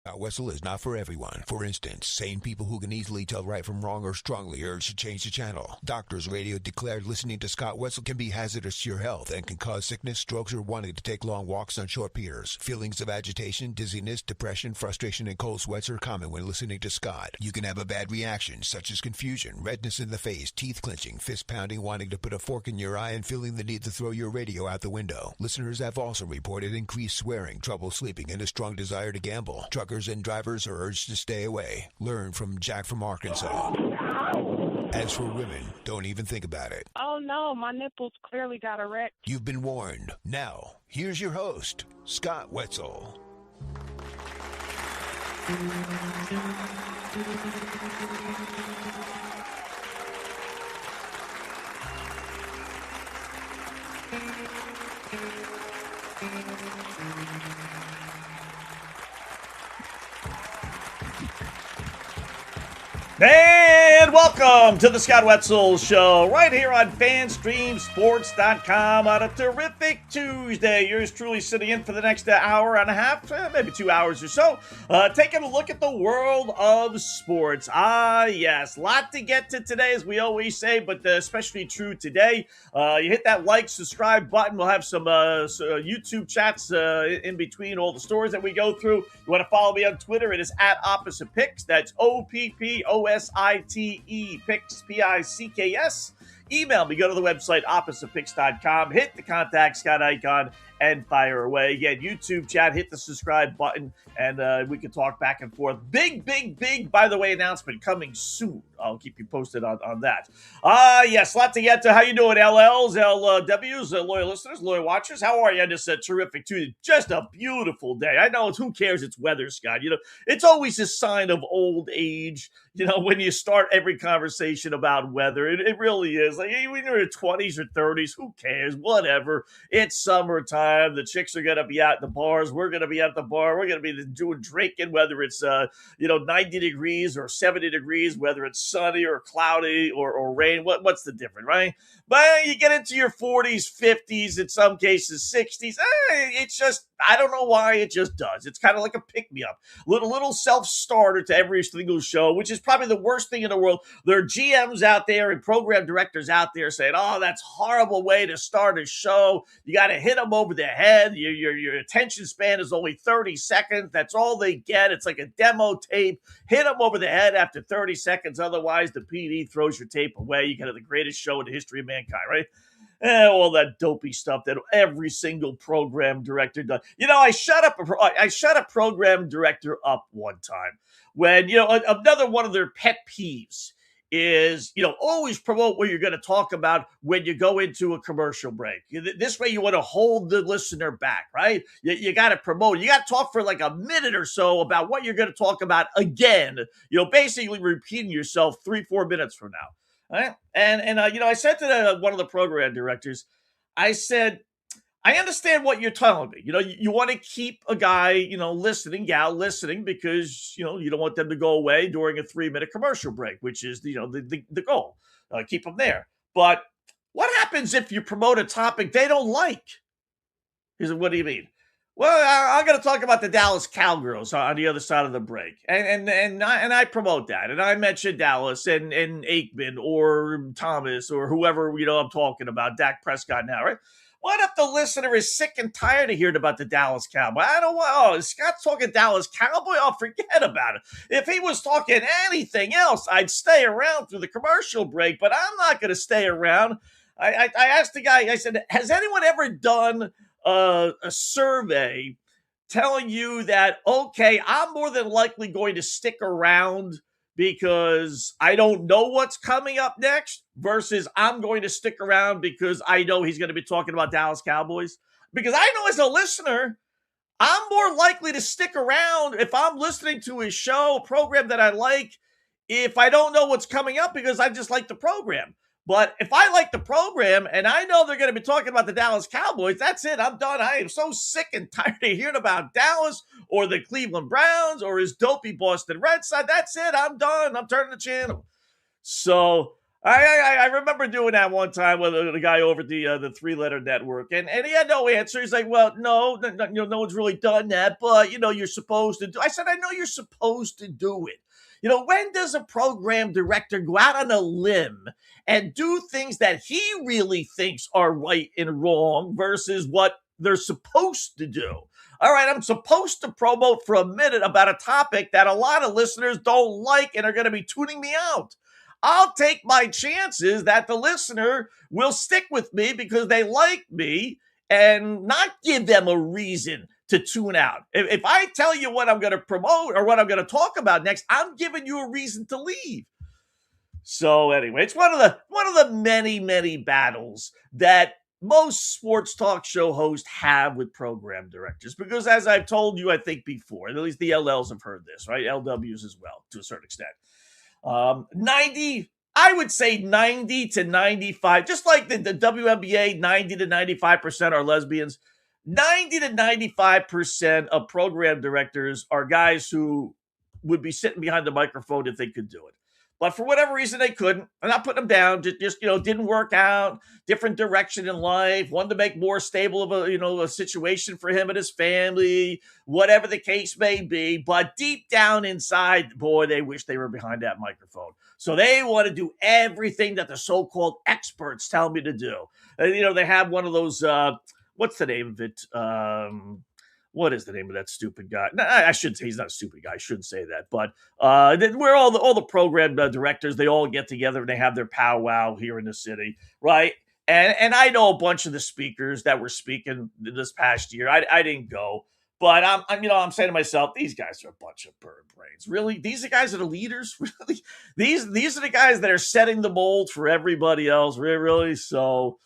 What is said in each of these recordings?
Scott Wetzel is not for everyone. For instance, sane people who can easily tell right from wrong or strongly urge to change the channel. Doctors Radio declared listening to Scott Wetzel can be hazardous to your health and can cause sickness, strokes, or wanting to take long walks on short piers. Feelings of agitation, dizziness, depression, frustration, and cold sweats are common when listening to Scott. You can have a bad reaction, such as confusion, redness in the face, teeth clenching, fist pounding, wanting to put a fork in your eye, and feeling the need to throw your radio out the window. Listeners have also reported increased swearing, trouble sleeping, and a strong desire to gamble. Truckers and drivers are urged to stay away. Learn from Jack from Arkansas. As for women, don't even think about it. Oh no, my nipples clearly got erect. You've been warned. Now, here's your host, Scott Wetzel. And welcome to the Scott Wetzel Show, right here on FanStreamSports.com on a terrific Tuesday. Yours truly sitting in for the next hour and a half, maybe 2 hours or so, taking a look at the world of sports. Yes, lot to get to today, as we always say, but especially true today. You hit that like, subscribe button. We'll have some YouTube chats in between all the stories that we go through. You want to follow me on Twitter? It is at Opposite Picks. That's OPPOSITE Picks, P-I-C-K-S. Email me. Go to the website, oppositepicks.com. Hit the contact Scott icon and fire away. Again, YouTube chat, hit the subscribe button, and we can talk back and forth. Big, by the way, announcement coming soon. I'll keep you posted on that. Yes, lot to get to. How you doing, LLs, LWs, loyal listeners, loyal watchers? How are you on this terrific Tuesday? Just a beautiful day. I know who cares? It's weather, Scott. You know, it's always a sign of old age, you know, when you start every conversation about weather. It really is. Like, when you're in your 20s or 30s, who cares? Whatever. It's summertime. The chicks are going to be out in the bars. We're going to be at the bar. We're going to be doing drinking, whether it's, 90 degrees or 70 degrees, whether it's sunny or cloudy or rain. What's the difference, right? But you get into your 40s, 50s, in some cases 60s. It's just, I don't know why, it just does. It's kind of like a pick-me-up. Little self-starter to every single show, which is probably the worst thing in the world. There are GMs out there and program directors out there saying, oh, that's a horrible way to start a show. You got to hit them over the head. Your attention span is only 30 seconds. That's all they get. It's like a demo tape. Hit them over the head after 30 seconds. Otherwise, the PD throws your tape away. You got the greatest show in the history of mankind, right? All that dopey stuff that every single program director does. You know, I shut a program director up one time when, another one of their pet peeves is, always promote what you're going to talk about when you go into a commercial break. This way you want to hold the listener back, right? You got to promote. You got to talk for like a minute or so about what you're going to talk about again, basically repeating yourself 3-4 minutes from now. Right? And I said to one of the program directors, I said, I understand what you're telling me. You want to keep a guy, listening, gal listening, because, you don't want them to go away during a 3-minute commercial break, which is, the goal. Keep them there. But what happens if you promote a topic they don't like? He said, what do you mean? Well, I'm going to talk about the Dallas Cowgirls on the other side of the break, and I promote that, and I mention Dallas and Aikman or Thomas or whoever I'm talking about, Dak Prescott now, right? What if the listener is sick and tired of hearing about the Dallas Cowboys? I don't want. Oh, Scott's talking Dallas Cowboy. I'll forget about it. If he was talking anything else, I'd stay around through the commercial break, but I'm not going to stay around. I asked the guy. I said, has anyone ever done a survey telling you that, okay, I'm more than likely going to stick around because I don't know what's coming up next versus I'm going to stick around because I know he's going to be talking about Dallas Cowboys? Because I know as a listener, I'm more likely to stick around if I'm listening to a show, a program that I like, if I don't know what's coming up because I just like the program. But if I like the program and I know they're going to be talking about the Dallas Cowboys, that's it. I'm done. I am so sick and tired of hearing about Dallas or the Cleveland Browns or his dopey Boston Red Sox. That's it. I'm done. I'm turning the channel. So I remember doing that one time with the guy over at the three-letter network, and he had no answer. He's like, "Well, no one's really done that, but you're supposed to do." I said, "I know you're supposed to do it. When does a program director go out on a limb and do things that he really thinks are right and wrong versus what they're supposed to do?" All right, I'm supposed to promote for a minute about a topic that a lot of listeners don't like and are going to be tuning me out. I'll take my chances that the listener will stick with me because they like me and not give them a reason to tune out. If I tell you what I'm going to promote or what I'm going to talk about next, I'm giving you a reason to leave. So anyway, it's one of the many battles that most sports talk show hosts have with program directors, because as I've told you, I think before, at least the LLs have heard this, right? LWs as well, to a certain extent. 90, I would say 90 to 95, just like the WNBA, 90 to 95% are lesbians. 90 to 95% of program directors are guys who would be sitting behind the microphone if they could do it. But for whatever reason, they couldn't. I'm not putting them down. Just didn't work out. Different direction in life. Wanted to make more stable of a situation for him and his family. Whatever the case may be. But deep down inside, boy, they wish they were behind that microphone. So they want to do everything that the so-called experts tell me to do. They have one of those. What's the name of it? What is the name of that stupid guy? No, I shouldn't say he's not a stupid guy. I shouldn't say that. But where all the program directors, they all get together and they have their powwow here in the city, right? And I know a bunch of the speakers that were speaking this past year. I didn't go, but I'm saying to myself, these guys are a bunch of bird brains. Really, these are guys that are leaders. Really, these are the guys that are setting the mold for everybody else. Really, so.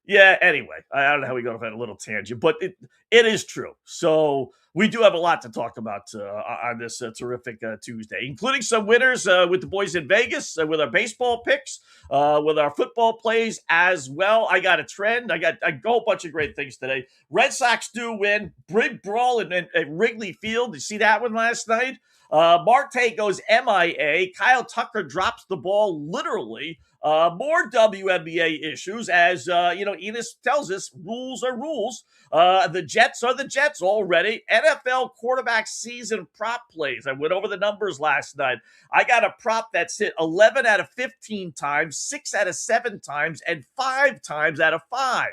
Yeah, anyway, I don't know how we got off on a little tangent, but it is true. So we do have a lot to talk about on this terrific Tuesday, including some winners with the boys in Vegas, with our baseball picks, with our football plays as well. I got a trend. I got a whole bunch of great things today. Red Sox do win. Big brawl at Wrigley Field. Did you see that one last night? Marte goes MIA. Kyle Tucker drops the ball literally. More WNBA issues as, Enos tells us rules are rules. The Jets are the Jets already. NFL quarterback season prop plays. I went over the numbers last night. I got a prop that's hit 11 out of 15 times, 6 out of 7 times, and 5 times out of 5.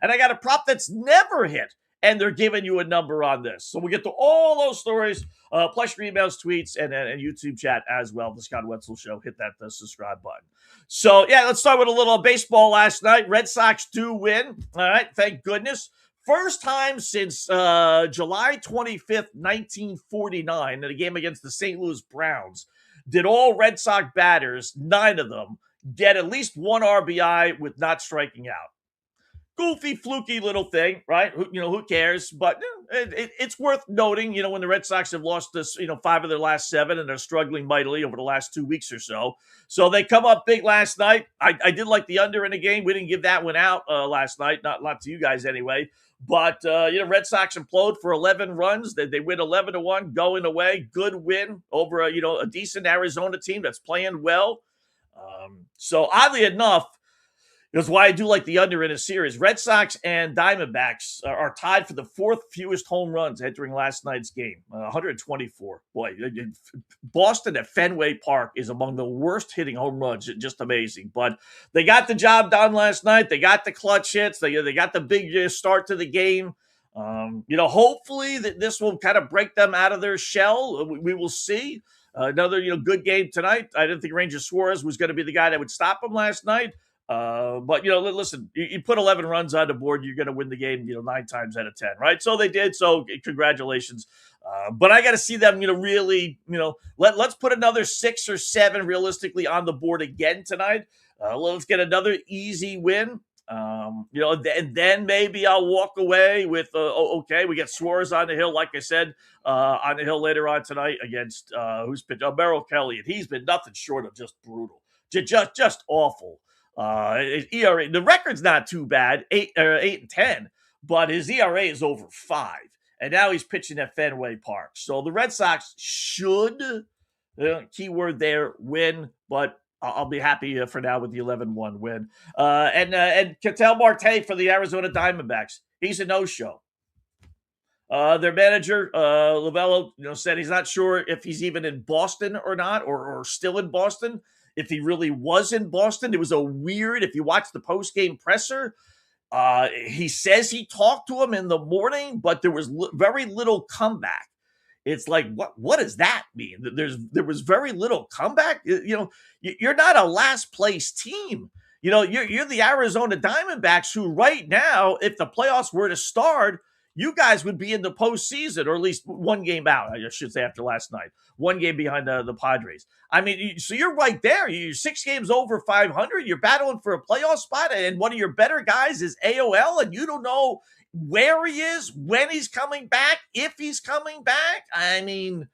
And I got a prop that's never hit. And they're giving you a number on this. So we'll get to all those stories, plus your emails, tweets, and YouTube chat as well. The Scott Wetzel Show. Hit that subscribe button. So, yeah, let's start with a little baseball last night. Red Sox do win. All right, thank goodness. First time since July 25th, 1949, in a game against the St. Louis Browns, did all Red Sox batters, 9 of them, get at least 1 RBI with not striking out. Goofy, fluky little thing, right? Who cares? But it's worth noting, when the Red Sox have lost this, 5 of their last 7 and they're struggling mightily over the last 2 weeks or so. So they come up big last night. I did like the under in the game. We didn't give that one out last night, not to you guys anyway. But, Red Sox implode for 11 runs. They win 11-1 going away. Good win over, a decent Arizona team that's playing well. So oddly enough, that's why I do like the under in a series. Red Sox and Diamondbacks are tied for the 4th fewest home runs entering last night's game, 124. Boy, Boston at Fenway Park is among the worst hitting home runs. Just amazing. But they got the job done last night. They got the clutch hits. They got the big start to the game. Hopefully that this will kind of break them out of their shell. We will see. Another, good game tonight. I didn't think Ranger Suarez was going to be the guy that would stop them last night. But listen, you put 11 runs on the board, you're going to win the game, 9 times out of 10, right? So they did. So congratulations. But I got to see them, really, let's put another 6 or 7 realistically on the board again tonight. Let's get another easy win. And then maybe I'll walk away with, okay, we get Suarez on the hill, like I said, on the hill later on tonight against, who's pitched? Merrill Kelly. And he's been nothing short of just brutal, just awful. ERA, the record's not too bad, 8-10, but his ERA is over 5, and now he's pitching at Fenway Park. So the Red Sox should, keyword there, win, but I'll be happy for now with the 11-1 win. And Ketel Marte for the Arizona Diamondbacks. He's a no-show. Their manager, Lovello, said he's not sure if he's even in Boston or not, or still in Boston. If he really was in Boston, it was if you watch the post-game presser, he says he talked to him in the morning, but there was very little comeback. It's like, what does that mean? There was very little comeback. You're not a last place team. You're the Arizona Diamondbacks, who right now, if the playoffs were to start, you guys would be in the postseason, or at least one game out, I should say, after last night. One game behind the Padres. I mean, so you're right there. You're 6 games over 500. You're battling for a playoff spot, and one of your better guys is AOL, and you don't know where he is, when he's coming back, if he's coming back. I mean,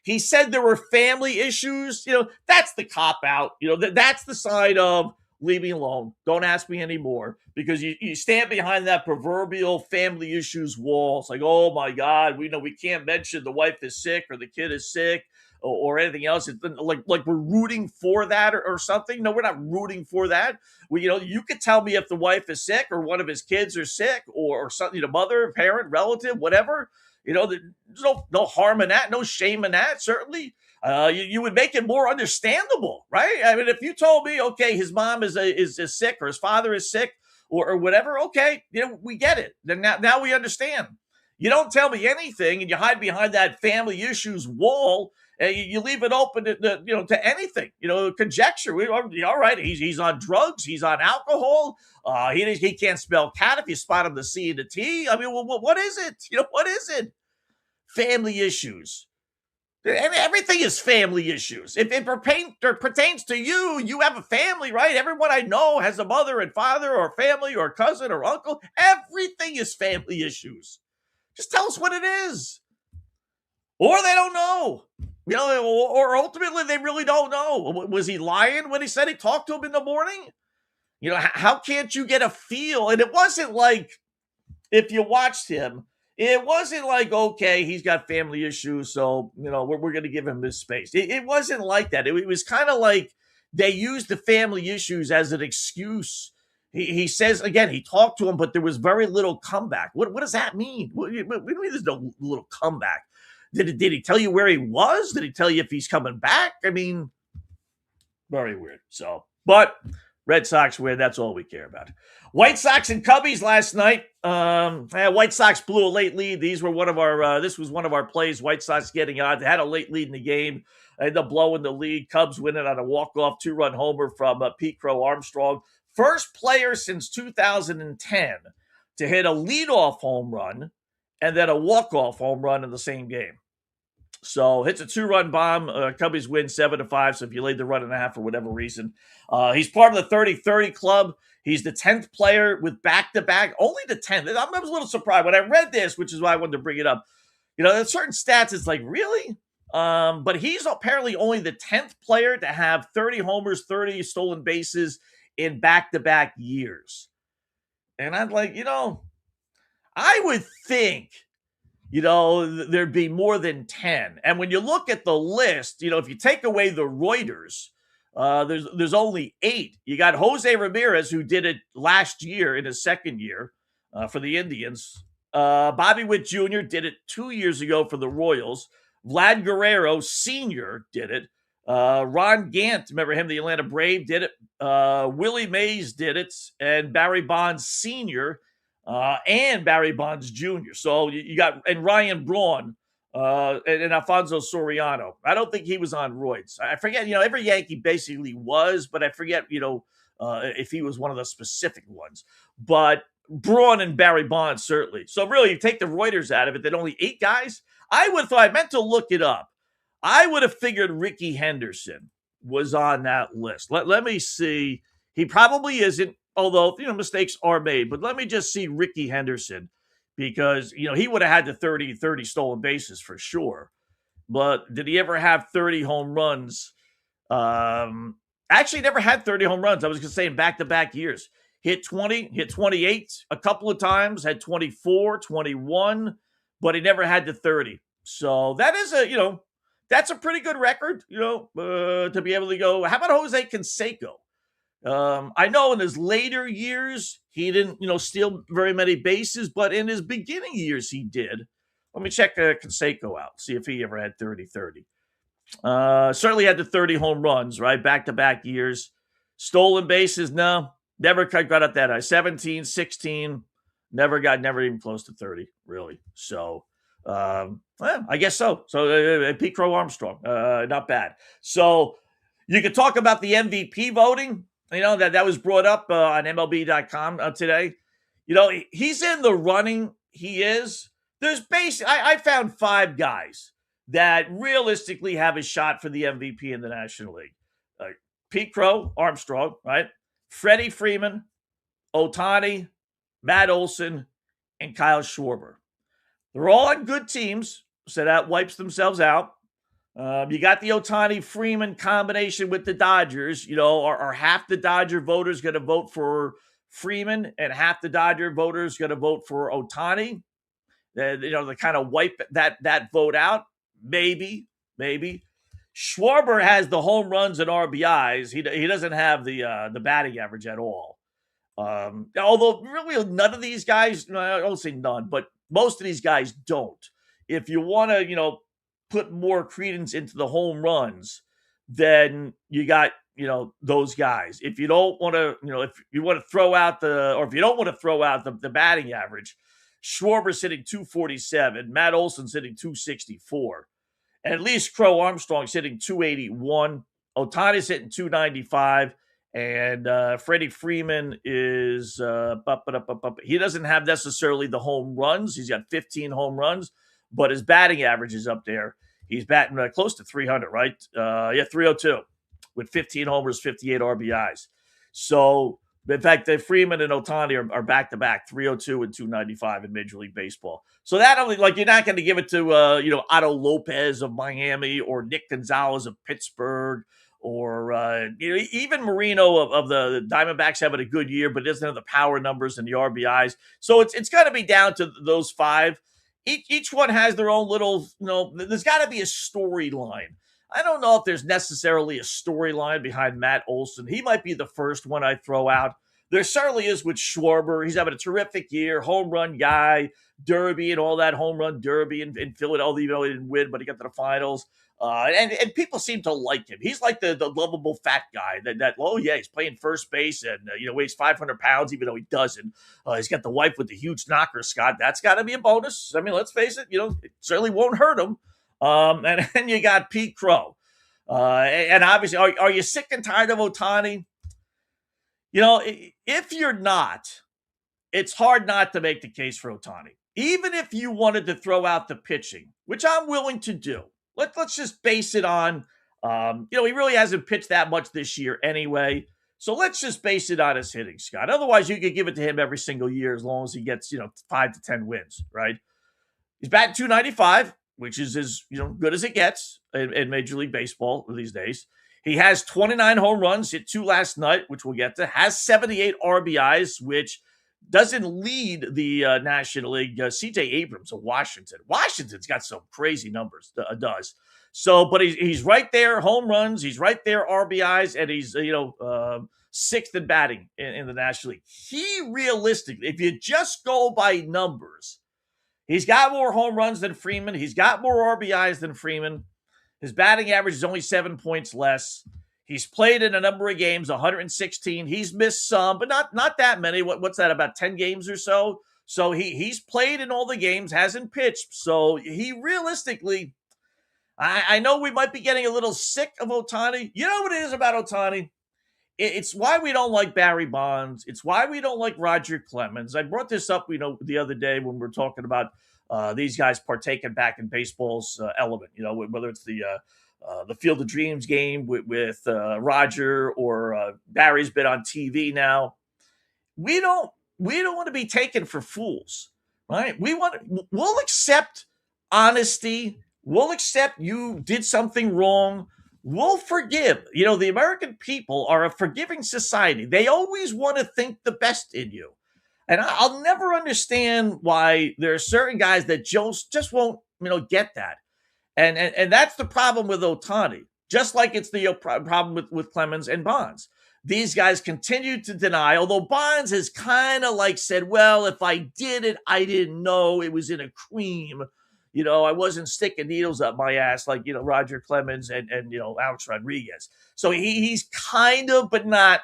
he said there were family issues. That's the cop-out. That's the side of leave me alone. Don't ask me anymore, because you stand behind that proverbial family issues wall. It's like, oh my God, we can't mention the wife is sick or the kid is sick or anything else. It's like we're rooting for that or something. No, we're not rooting for that. You could tell me if the wife is sick or one of his kids are sick or something, mother, parent, relative, whatever. There's no harm in that, no shame in that, certainly. You would make it more understandable, right? I mean, if you told me, okay, his mom is sick or his father is sick or whatever, okay, we get it. Then now we understand. You don't tell me anything and you hide behind that family issues wall, and you leave it open to anything, conjecture. All right, he's on drugs, he's on alcohol, he can't spell cat if you spot him the C and the T. I mean, what is it? What is it? Family issues. And everything is family issues. If it pertains to you, you have a family, right? Everyone I know has a mother and father or family or cousin or uncle. Everything is family issues. Just tell us what it is. Or they don't know. Or ultimately they really don't know. Was he lying when he said he talked to him in the morning? How can't you get a feel? And it wasn't like, if you watched him, it wasn't like, okay, he's got family issues, so, we're going to give him his space. It wasn't like that. It was kind of like they used the family issues as an excuse. He says, again, he talked to him, but there was very little comeback. What does that mean? What do you mean there's no little comeback? Did he tell you where he was? Did he tell you if he's coming back? I mean, very weird. So, but Red Sox win. That's all we care about. White Sox and Cubbies last night. White Sox blew a late lead. This was one of our plays. White Sox getting on. They had a late lead in the game. They ended up blowing the lead. Cubs winning on a walk-off 2-run homer from Pete Crow Armstrong. First player since 2010 to hit a leadoff home run and then a walk-off home run in the same game. So hits a 2-run bomb. Cubbies win 7-5. So if you laid the run and a half for whatever reason, he's part of the 30-30 club. He's the 10th player with back-to-back. Only the 10th. I was a little surprised when I read this, which is why I wanted to bring it up. There's certain stats. It's like, really? But he's apparently only the 10th player to have 30 homers, 30 stolen bases in back-to-back years. And I'm like, I would think, there'd be more than 10. And when you look at the list, if you take away the Reuters, there's only 8. You got Jose Ramirez, who did it last year in his second year for the Indians. Bobby Witt Jr. did it 2 years ago for the Royals. Vlad Guerrero Sr. did it. Ron Gant, remember him, the Atlanta Brave, did it. Willie Mays did it. And Barry Bonds Sr. And Barry Bonds Jr. So you got, and Ryan Braun, and Alfonso Soriano. I don't think he was on roids. I forget, every Yankee basically was, but I forget, if he was one of the specific ones. But Braun and Barry Bonds, certainly. So really, you take the Reuters out of it, then only 8 guys? I meant to look it up. I would have figured Ricky Henderson was on that list. Let me see. He probably isn't, although, mistakes are made. But let me just see Ricky Henderson, because, he would have had the 30 stolen bases for sure. But did he ever have 30 home runs? Actually, never had 30 home runs. I was going to say in back-to-back years. Hit 20, hit 28 a couple of times, had 24, 21, but he never had the 30. So that is that's a pretty good record, to be able to go. How about Jose Canseco? I know in his later years, he didn't, steal very many bases, but in his beginning years, he did. Let me check Canseco out, see if he ever had 30-30. Certainly had the 30 home runs, right? Back-to-back years. Stolen bases, no. Never got up that high. 17, 16. Never even close to 30, really. So, I guess so. So, Pete Crow Armstrong, not bad. So, you could talk about the MVP voting. That was brought up on MLB.com today. He's in the running. He is. There's I found 5 guys that realistically have a shot for the MVP in the National League. Pete Crow, Armstrong, right? Freddie Freeman, Ohtani, Matt Olson, and Kyle Schwarber. They're all on good teams, so that wipes themselves out. You got the Ohtani-Freeman combination with the Dodgers. Are half the Dodger voters going to vote for Freeman and half the Dodger voters going to vote for Ohtani? To kind of wipe that vote out? Maybe. Schwarber has the home runs and RBIs. He doesn't have the batting average at all. Although really none of these guys, I don't say none, but most of these guys don't. If you want to, put more credence into the home runs, then you got, those guys. If you don't want to, if you want to throw out the batting average, Schwarber's hitting 247, Matt Olson's hitting 264. And at least Crow Armstrong's hitting 281. Ohtani's hitting 295. And Freddie Freeman is he doesn't have necessarily the home runs. He's got 15 home runs, but his batting average is up there. He's batting close to 300, right? 302 with 15 homers, 58 RBIs. So, in fact, Freeman and Ohtani are back-to-back, 302 and 295 in Major League Baseball. So that only, you're not going to give it to, Otto Lopez of Miami or Nick Gonzalez of Pittsburgh or, even Marino of the Diamondbacks having a good year, but doesn't have the power numbers and the RBIs. So it's got to be down to those 5. Each one has their own little, there's got to be a storyline. I don't know if there's necessarily a storyline behind Matt Olson. He might be the first one I throw out. There certainly is with Schwarber. He's having a terrific year, home run guy, derby and all that, home run derby in Philadelphia. Even though he didn't win, but he got to the finals. And people seem to like him. He's like the lovable fat guy he's playing first base and, weighs 500 pounds, even though he doesn't. He's got the wife with the huge knocker, Scott. That's got to be a bonus. I mean, let's face it, it certainly won't hurt him. And then you got Pete Crow. And obviously, are you sick and tired of Ohtani? If you're not, it's hard not to make the case for Ohtani. Even if you wanted to throw out the pitching, which I'm willing to do. Let's just base it on, he really hasn't pitched that much this year anyway. So let's just base it on his hitting, Scott. Otherwise, you could give it to him every single year as long as he gets, 5 to 10 wins, right? He's batting 295, which is as, good as it gets in Major League Baseball these days. He has 29 home runs, hit 2 last night, which we'll get to, has 78 RBIs, which doesn't lead the National League. C.J. Abrams of Washington. Washington's got some crazy numbers, does. So, but he's right there, home runs. He's right there, RBIs, and he's, 6th in batting in the National League. He realistically, if you just go by numbers, he's got more home runs than Freeman. He's got more RBIs than Freeman. His batting average is only 7 points less. He's played in a number of games, 116. He's missed some, but not that many. What's that, about 10 games or so? So he's played in all the games, hasn't pitched. So he realistically, I know we might be getting a little sick of Ohtani. You know what it is about Ohtani? It's why we don't like Barry Bonds. It's why we don't like Roger Clemens. I brought this up, the other day when we were talking about these guys partaking back in baseball's element, whether it's the Field of Dreams game with Roger or Barry's been on TV now. We don't want to be taken for fools, right? We'll accept honesty. We'll accept you did something wrong. We'll forgive. The American people are a forgiving society. They always want to think the best in you. And I'll never understand why there are certain guys that just won't, get that. And that's the problem with Ohtani, just like it's the problem with Clemens and Bonds. These guys continue to deny, although Bonds has kind of like said, well, if I did it, I didn't know it was in a cream. I wasn't sticking needles up my ass like, Roger Clemens and Alex Rodriguez. So he's kind of, but not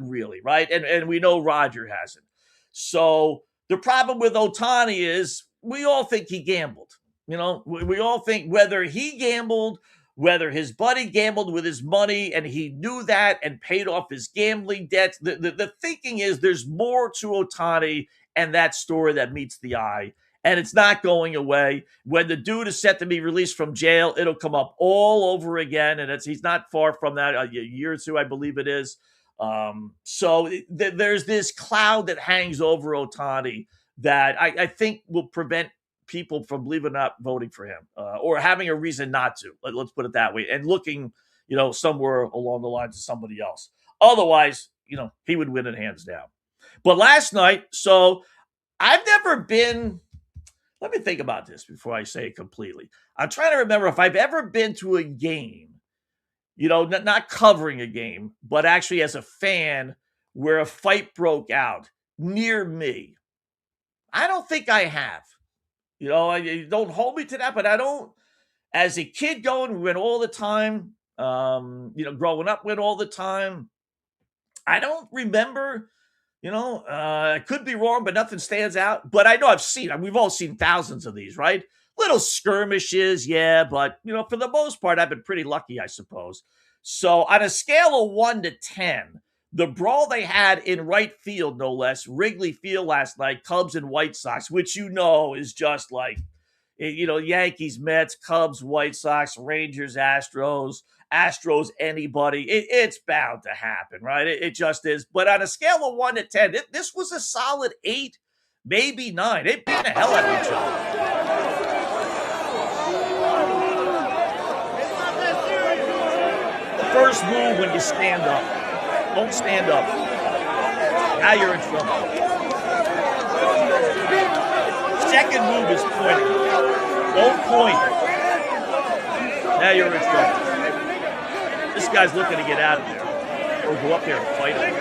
really, right? And we know Roger hasn't. So the problem with Ohtani is we all think he gambled. We all think whether he gambled, whether his buddy gambled with his money and he knew that and paid off his gambling debts. The thinking is there's more to Ohtani and that story that meets the eye. And it's not going away. When the dude is set to be released from jail, it'll come up all over again. And he's not far from that, a year or two, I believe it is. So there's this cloud that hangs over Ohtani that I think will prevent people from, believe it or not, voting for him or having a reason not to. Let's put it that way. And looking, somewhere along the lines of somebody else. Otherwise, he would win it hands down. But last night, so I've never been, let me think about this before I say it completely. I'm trying to remember if I've ever been to a game, not covering a game, but actually as a fan where a fight broke out near me. I don't think I have. Don't hold me to that, but I don't. As a kid we went all the time. Growing up, went all the time. I don't remember, I could be wrong, but nothing stands out. But I know we've all seen thousands of these, right? Little skirmishes, yeah, but, for the most part, I've been pretty lucky, I suppose. So on a scale of 1 to 10, the brawl they had in right field, no less, Wrigley Field last night, Cubs and White Sox, which is just like, Yankees, Mets, Cubs, White Sox, Rangers, Astros, anybody. It's bound to happen, right? It just is. But on a scale of 1 to 10, this was a solid 8, maybe 9. They beat the hell out of each other. First move when you stand up. Don't stand up. Now you're in trouble. Second move is pointing. Don't point. Now you're in trouble. This guy's looking to get out of there. Or go up there and fight him.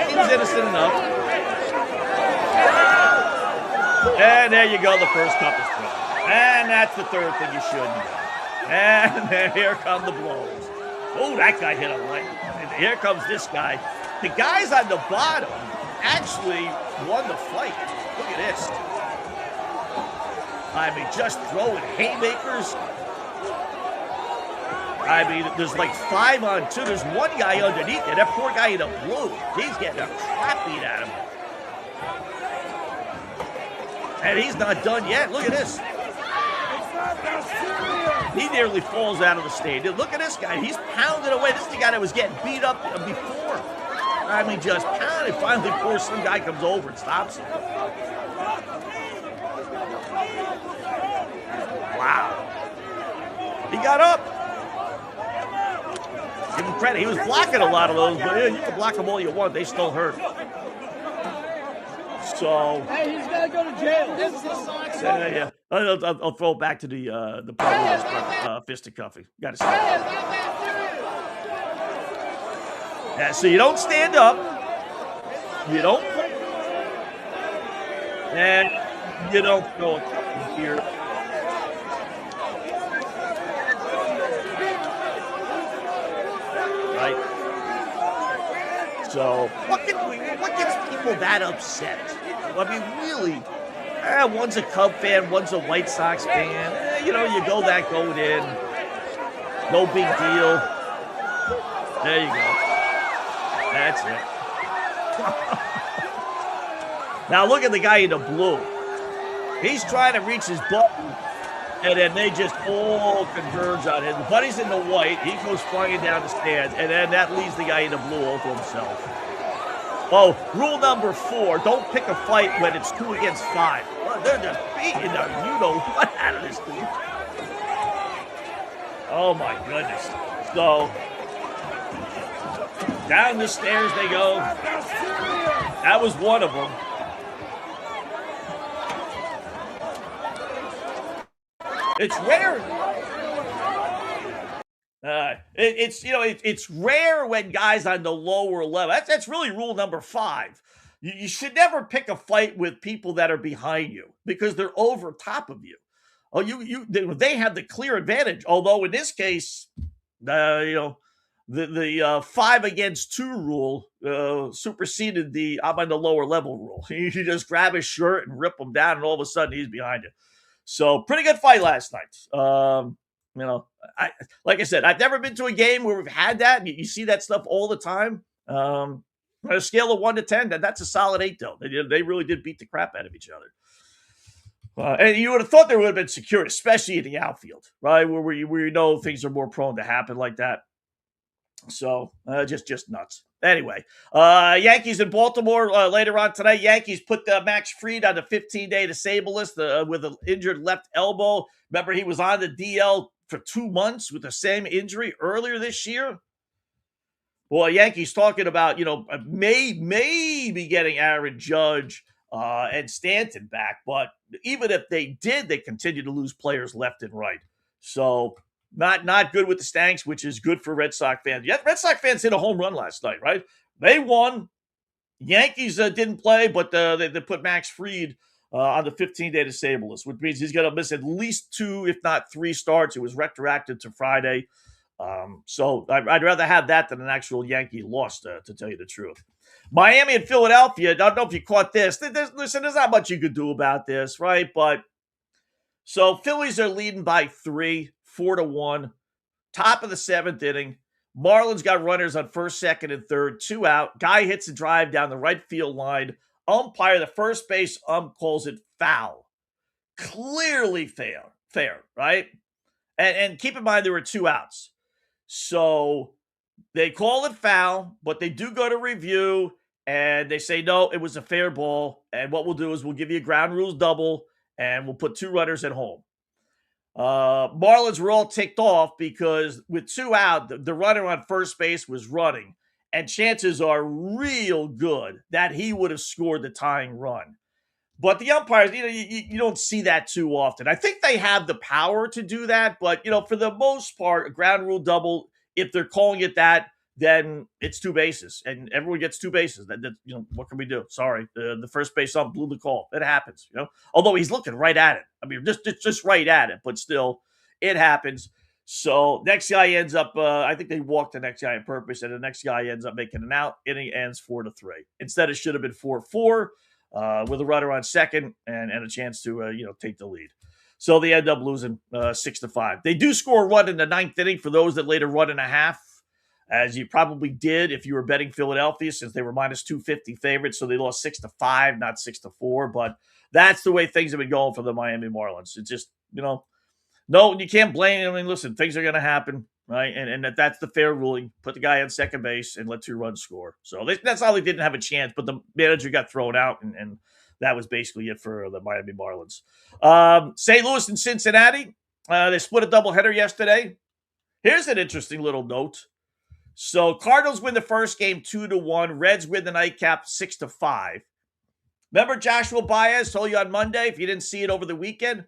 He's innocent enough. And there you go. The first cup is thrown. And that's the third thing you shouldn't do. And then here come the blows. Oh, that guy hit a light. And here comes this guy. The guys on the bottom actually won the fight. Look at this. I mean, just throwing haymakers. I mean, there's like 5 on 2. There's one guy underneath there. That poor guy in the blue. He's getting a crap beat at him. And he's not done yet. Look at this. He nearly falls out of the stage. Look at this guy. He's pounding away. This is the guy that was getting beat up before. I mean, just pounding. Finally, poor some guy comes over and stops him. Wow. He got up. Give him credit. He was blocking a lot of those, but yeah, you can block them all you want. They still hurt. So. Hey, he's got to go to jail. This is the Sox. Yeah. I'll throw it back to the fisticuffing. Got to say. Yeah, so you don't stand up. You don't. And you don't throw a cup here. Right? So, what gets people that upset? I mean, really, one's a Cub fan, one's a White Sox fan. You go that going in. No big deal. There you go. That's it. Now look at the guy in the blue. He's trying to reach his button, and then they just all converge on him. The buddy's in the white. He goes flying down the stands, and then that leaves the guy in the blue all to himself. Oh, rule number 4, don't pick a fight when it's 2 against 5. Well, they're just beating the you-know-what out of this dude. Oh, my goodness. So, down the stairs they go. That was one of them. It's rare. It's rare when guys on the lower level. That's really rule number 5. You should never pick a fight with people that are behind you because they're over top of you. Oh, they have the clear advantage. Although in this case, the 5 against 2 rule superseded the I'm on the lower level rule. You just grab his shirt and rip him down, and all of a sudden he's behind you. So pretty good fight last night. Like I said, I've never been to a game where we've had that. You see that stuff all the time. On a scale of 1 to 10, that's a solid 8, though. They really did beat the crap out of each other. And you would have thought there would have been security, especially in the outfield, right? Where you know things are more prone to happen like that. So just nuts. Anyway, Yankees in Baltimore later on tonight. Yankees put Max Fried on the 15-day disabled list with an injured left elbow. Remember, he was on the DL for 2 months with the same injury earlier this year. Well, Yankees talking about, maybe getting Aaron Judge and Stanton back. But even if they did, they continue to lose players left and right. So not good with the Stanks, which is good for Red Sox fans. Yeah, Red Sox fans hit a home run last night, right? They won. Yankees didn't play, but they put Max Fried on the 15-day disabled list, which means he's going to miss at least 2, if not 3 starts. It was retroactive to Friday. So I'd rather have that than an actual Yankee loss, to tell you the truth. Miami and Philadelphia, I don't know if you caught this. Listen, there's not much you could do about this, right? But so Phillies are leading by 3, 4-1, top of the 7th inning. Marlins got runners on first, second, and third, 2 out. Guy hits a drive down the right field line. Umpire, the first base calls it foul. Clearly fair, right? And keep in mind there were 2 outs. So they call it foul, but they do go to review, and they say, no, it was a fair ball, and what we'll do is we'll give you a ground rules double, and we'll put 2 runners at home. Marlins were all ticked off because with 2 out, the runner on first base was running, and chances are real good that he would have scored the tying run. But the umpires, you don't see that too often. I think they have the power to do that, but, for the most part, a ground rule double, if they're calling it that, then it's 2 bases, and everyone gets 2 bases. What can we do? Sorry, the first base ump blew the call. It happens, Although he's looking right at it. I mean, just right at it, but still, it happens. So next guy ends up, I think they walked the next guy on purpose, and the next guy ends up making an out. Inning ends 4-3. Instead, it should have been 4-4. With a runner on second and a chance to, take the lead. So they end up losing 6-5. They do score a run in the 9th inning for those that laid a run and a half, as you probably did if you were betting Philadelphia, since they were minus 250 favorites. So they lost 6-5, not 6-4. But that's the way things have been going for the Miami Marlins. It's just, no, you can't blame them. I mean, listen, things are going to happen. Right, and that's the fair ruling. Put the guy on second base and let 2 runs score. So that's how they didn't have a chance, but the manager got thrown out, and that was basically it for the Miami Marlins. St. Louis and Cincinnati, they split a doubleheader yesterday. Here's an interesting little note. So Cardinals win the first game 2-1. Reds win the nightcap 6-5. Remember Joshua Baez told you on Monday, if you didn't see it over the weekend,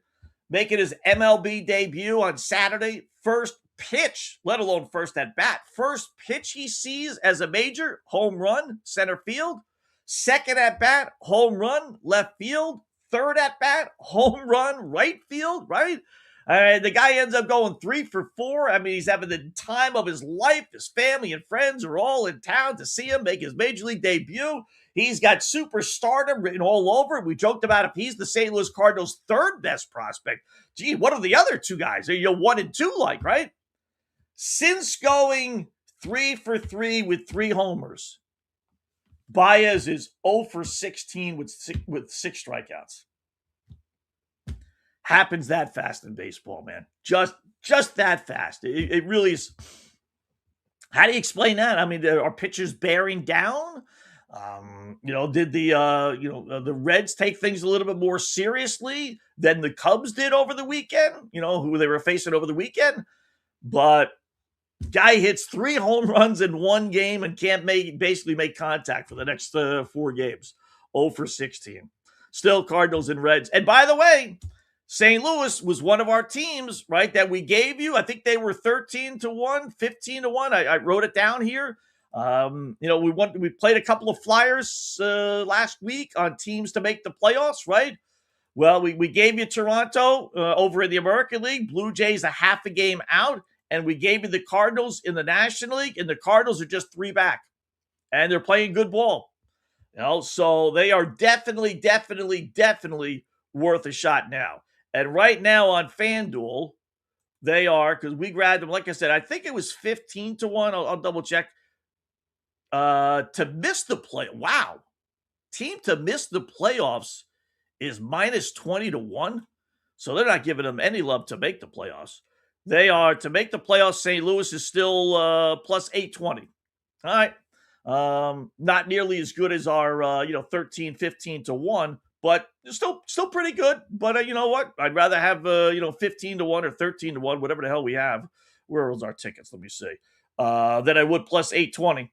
making his MLB debut on Saturday, first pitch, let alone first at bat. First pitch he sees as a major, home run, center field. Second at bat, home run, left field. Third at bat, home run, right field, right? The guy ends up going 3 for 4. I mean, he's having the time of his life. His family and friends are all in town to see him make his major league debut. He's got superstardom written all over it. We joked about if he's the St. Louis Cardinals' 3rd best prospect. Gee, what are the other 2 guys? Are you 1 and 2 like, right? Since going 3 for 3 with 3 homers, Baez is 0 for 16 with 6 strikeouts. Happens that fast in baseball, man. Just that fast. It really is. How do you explain that? I mean, are pitchers bearing down? Did the Reds take things a little bit more seriously than the Cubs did over the weekend? Who they were facing over the weekend? But guy hits 3 home runs in 1 game and can't basically make contact for the next 4 games. 0 for 16. Still Cardinals and Reds. And by the way, St. Louis was one of our teams, right, that we gave you. I think they were 13-1, 15-1. I wrote it down here. We played a couple of flyers last week on teams to make the playoffs, right? Well, we gave you Toronto over in the American League. Blue Jays a half a game out, and we gave you the Cardinals in the National League, and the Cardinals are just 3 back, and they're playing good ball. So they are definitely worth a shot now. And right now on FanDuel, they are, because we grabbed them, like I said, I think it was 15-1. I'll double check. To miss the play. Wow. Team to miss the playoffs is minus 20-1. So they're not giving them any love to make the playoffs. They are, to make the playoffs, St. Louis is still plus 820. All right. Not nearly as good as our 13-15-1, but still pretty good. But you know what? I'd rather have 15-1 or 13-1, whatever the hell we have. Where was our tickets? Let me see. Than I would plus 820.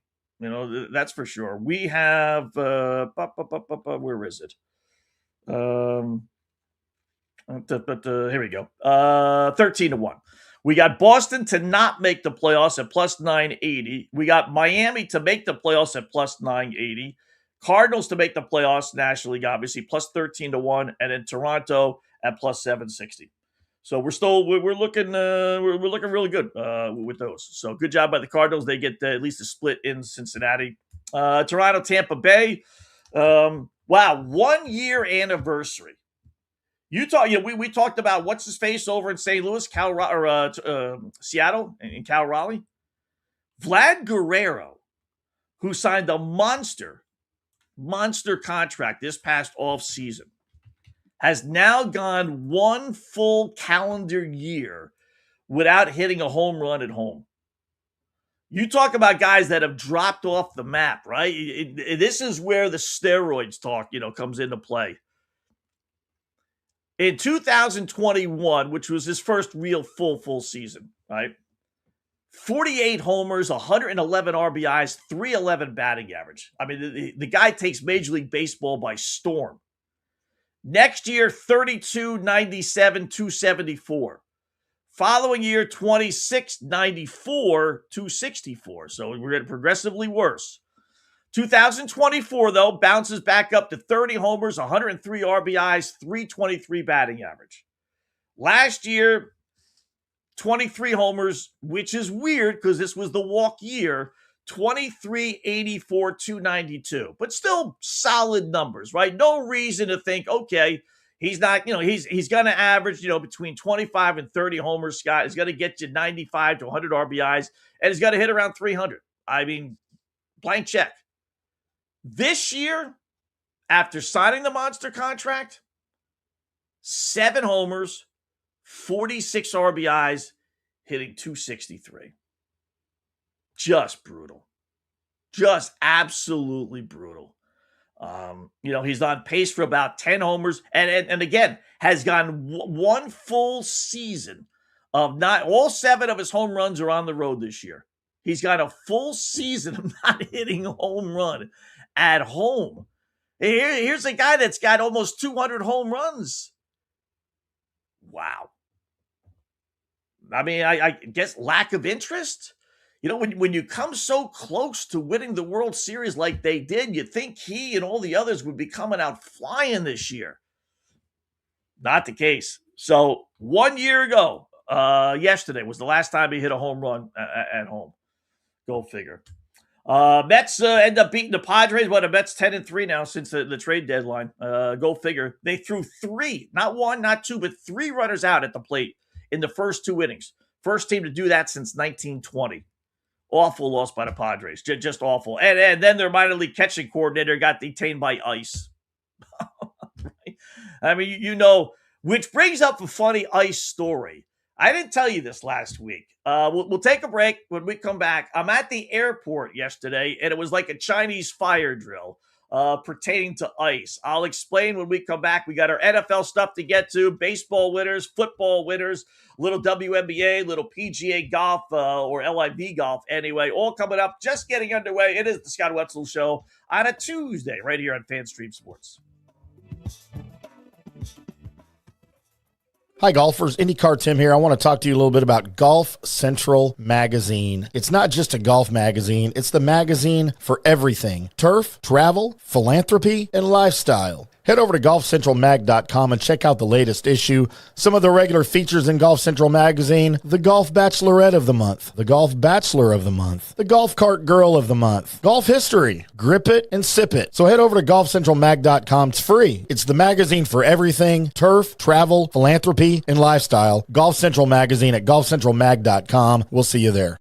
That's for sure. We have where is it? Here we go. 13-1. We got Boston to not make the playoffs at plus 980. We got Miami to make the playoffs at plus 980. Cardinals to make the playoffs, National League, obviously, plus 13-1, and then Toronto at plus 760. So we're looking really good with those. So good job by the Cardinals. They get at least a split in Cincinnati. Toronto, Tampa Bay. Wow, 1 year anniversary. We talked about what's his face over in St. Louis, Seattle, and Cal Raleigh. Vlad Guerrero, who signed a monster contract this past off season, has now gone 1 full calendar year without hitting a home run at home. You talk about guys that have dropped off the map, right? This is where the steroids talk, comes into play. In 2021, which was his first real full season, right? 48 homers, 111 RBIs, 311 batting average. I mean, the guy takes Major League Baseball by storm. Next year, 32, 97, 274. Following year, 26, 94, 264. So we're getting progressively worse. 2024, though, bounces back up to 30 homers, 103 RBIs, 323 batting average. Last year, 23 homers, which is weird because this was the walk year, 23, 84, 292. But still solid numbers, right? No reason to think, okay, he's not, he's going to average, between 25 and 30 homers, Scott. He's going to get you 95 to 100 RBIs, and he's got to hit around 300. I mean, blank check. This year, after signing the monster contract, 7 homers, 46 RBIs, hitting 263. Just brutal. Just absolutely brutal. He's on pace for about 10 homers, and again, has gone 1 full season of not all 7 of his home runs are on the road this year. He's got a full season of not hitting a home run at home. Here's a guy that's got almost 200 home runs. Wow. I mean, I guess lack of interest. When you come so close to winning the World Series like they did, you think he and all the others would be coming out flying this year. Not the case. So 1 year ago, yesterday was the last time he hit a home run at home. Go figure. Mets end up beating the Padres. The Mets 10-3 now since the trade deadline. Go figure. They threw 3, not 1, not 2, but 3 runners out at the plate in the first 2 innings. First team to do that since 1920. Awful loss by the Padres. Just awful. And then their minor league catching coordinator got detained by ICE. Right? I mean, which brings up a funny ICE story. I didn't tell you this last week. We'll take a break. When we come back, I'm at the airport yesterday, and it was like a Chinese fire drill pertaining to ICE. I'll explain when we come back. We got our NFL stuff to get to, baseball winners, football winners, little WNBA, little PGA golf, or LIV golf anyway, all coming up, just getting underway. It is the Scott Wetzel Show on a Tuesday right here on FanStream Sports. Hi, golfers. IndyCar Tim here. I want to talk to you a little bit about Golf Central Magazine. It's not just a golf magazine. It's the magazine for everything. Turf, travel, philanthropy, and lifestyle. Head over to golfcentralmag.com and check out the latest issue. Some of the regular features in Golf Central Magazine: the Golf Bachelorette of the Month, the Golf Bachelor of the Month, the Golf Cart Girl of the Month, Golf History, Grip It and Sip It. So head over to golfcentralmag.com. It's free. It's the magazine for everything: turf, travel, philanthropy, and lifestyle. Golf Central Magazine at golfcentralmag.com. We'll see you there.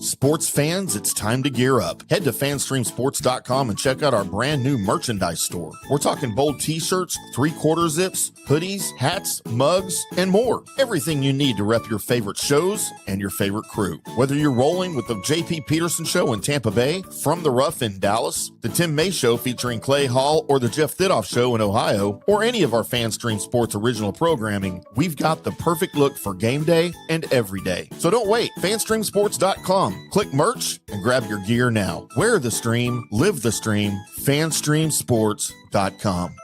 Sports fans, it's time to gear up. Head to fanstreamsports.com and check out our brand new merchandise store. We're talking bold t-shirts, 3/4 zips, hoodies, hats, mugs, and more. Everything you need to rep your favorite shows and your favorite crew. Whether you're rolling with the J.P. Peterson Show in Tampa Bay, From the Rough in Dallas, the Tim May Show featuring Clay Hall, or the Jeff Thidoff Show in Ohio, or any of our FanStream Sports original programming, we've got the perfect look for game day and every day. So don't wait. fanstreamsports.com. Click merch and grab your gear now. Wear the stream, live the stream. fanstreamsports.com.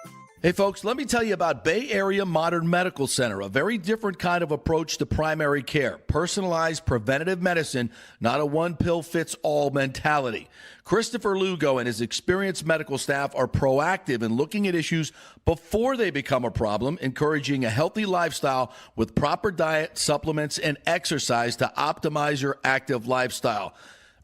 Hey folks, let me tell you about Bay Area Modern Medical Center, a very different kind of approach to primary care. Personalized preventative medicine, not a one-pill-fits-all mentality. Christopher Lugo and his experienced medical staff are proactive in looking at issues before they become a problem, encouraging a healthy lifestyle with proper diet, supplements, and exercise to optimize your active lifestyle.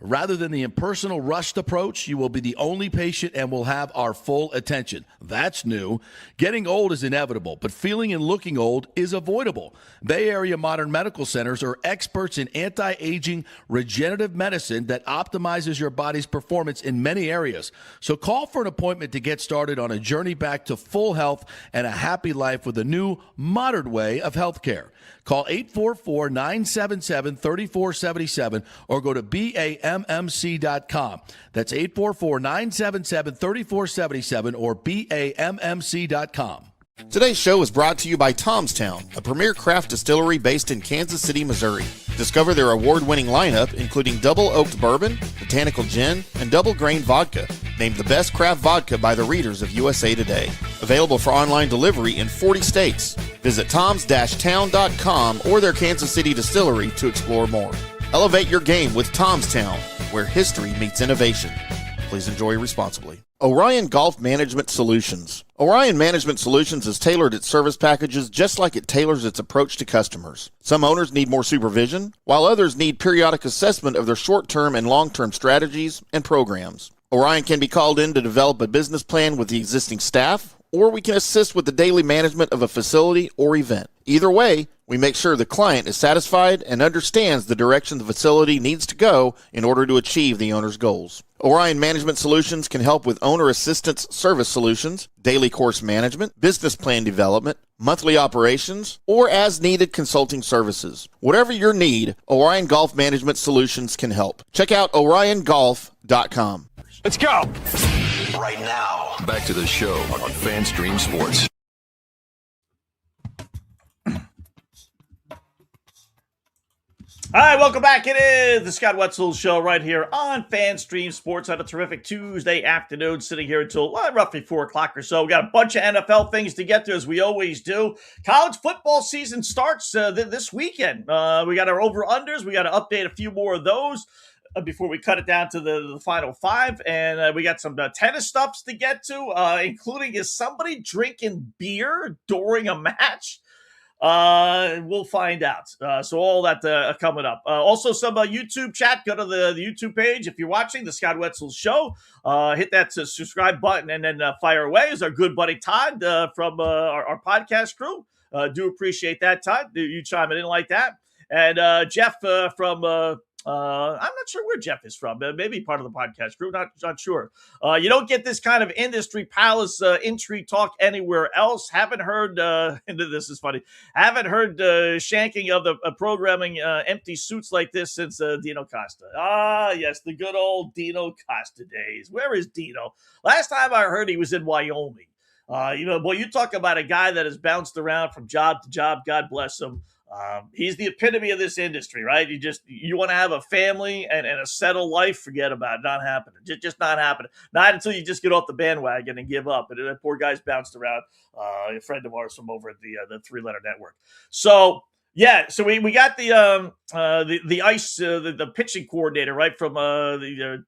Rather than the impersonal, rushed approach, you will be the only patient and will have our full attention. That's new. Getting old is inevitable, but feeling and looking old is avoidable. Bay Area Modern Medical Centers are experts in anti-aging regenerative medicine that optimizes your body's performance in many areas. So call for an appointment to get started on a journey back to full health and a happy life with a new, modern way of healthcare. Call 844-977-3477 or go to BAMMC.com. That's 844-977-3477 or BAMMC.com. Today's show is brought to you by Tomstown, a premier craft distillery based in Kansas City, Missouri. Discover their award-winning lineup, including double oaked bourbon, botanical gin, and double grain vodka, named the best craft vodka by the readers of USA Today. Available for online delivery in 40 states. Visit toms-town.com or their Kansas City distillery to explore more. Elevate your game with Tomstown, where history meets innovation. Please enjoy responsibly. Orion Golf Management Solutions. Orion Management Solutions has tailored its service packages just like it tailors its approach to customers. Some owners need more supervision, while others need periodic assessment of their short-term and long-term strategies and programs. Orion can be called in to develop a business plan with the existing staff, or we can assist with the daily management of a facility or event. Either way, we make sure the client is satisfied and understands the direction the facility needs to go in order to achieve the owner's goals. Orion Management Solutions can help with owner assistance service solutions, daily course management, business plan development, monthly operations, or as-needed consulting services. Whatever your need, Orion Golf Management Solutions can help. Check out oriongolf.com. Let's go. Right now, back to the show on FanStream Sports. All right, welcome back. It is the Scott Wetzel Show right here on FanStream Sports on a terrific Tuesday afternoon, sitting here until roughly 4 o'clock or so. We got a bunch of NFL things to get to, as we always do. College football season starts this weekend. We got our over-unders. We got to update a few more of those before we cut it down to the final 5. And we got some tennis stuffs to get to, including, is somebody drinking beer during a match? We'll find out. So all that coming up. Also some YouTube chat. Go to the YouTube page if you're watching the Scott Wetzel Show. Hit that subscribe button and then fire away. Is our good buddy Todd from our podcast crew. Do appreciate that, Todd. You chiming in like that. And Jeff from I'm not sure where Jeff is from. Maybe part of the podcast crew. Not sure. You don't get this kind of industry palace intrigue talk anywhere else. Haven't heard, and this is funny, haven't heard shanking of the programming empty suits like this since Dino Costa. Ah, yes, the good old Dino Costa days. Where is Dino? Last time I heard he was in Wyoming. Boy, you talk about a guy that has bounced around from job to job. God bless him. He's the epitome of this industry, right? You want to have a family and a settled life, forget about it. Not happening. Just not happening. Not until you just get off the bandwagon and give up. And that poor guy's bounced around. A friend of ours from over at the Three-Letter Network. So yeah, so we got the ice the pitching coordinator, right, from the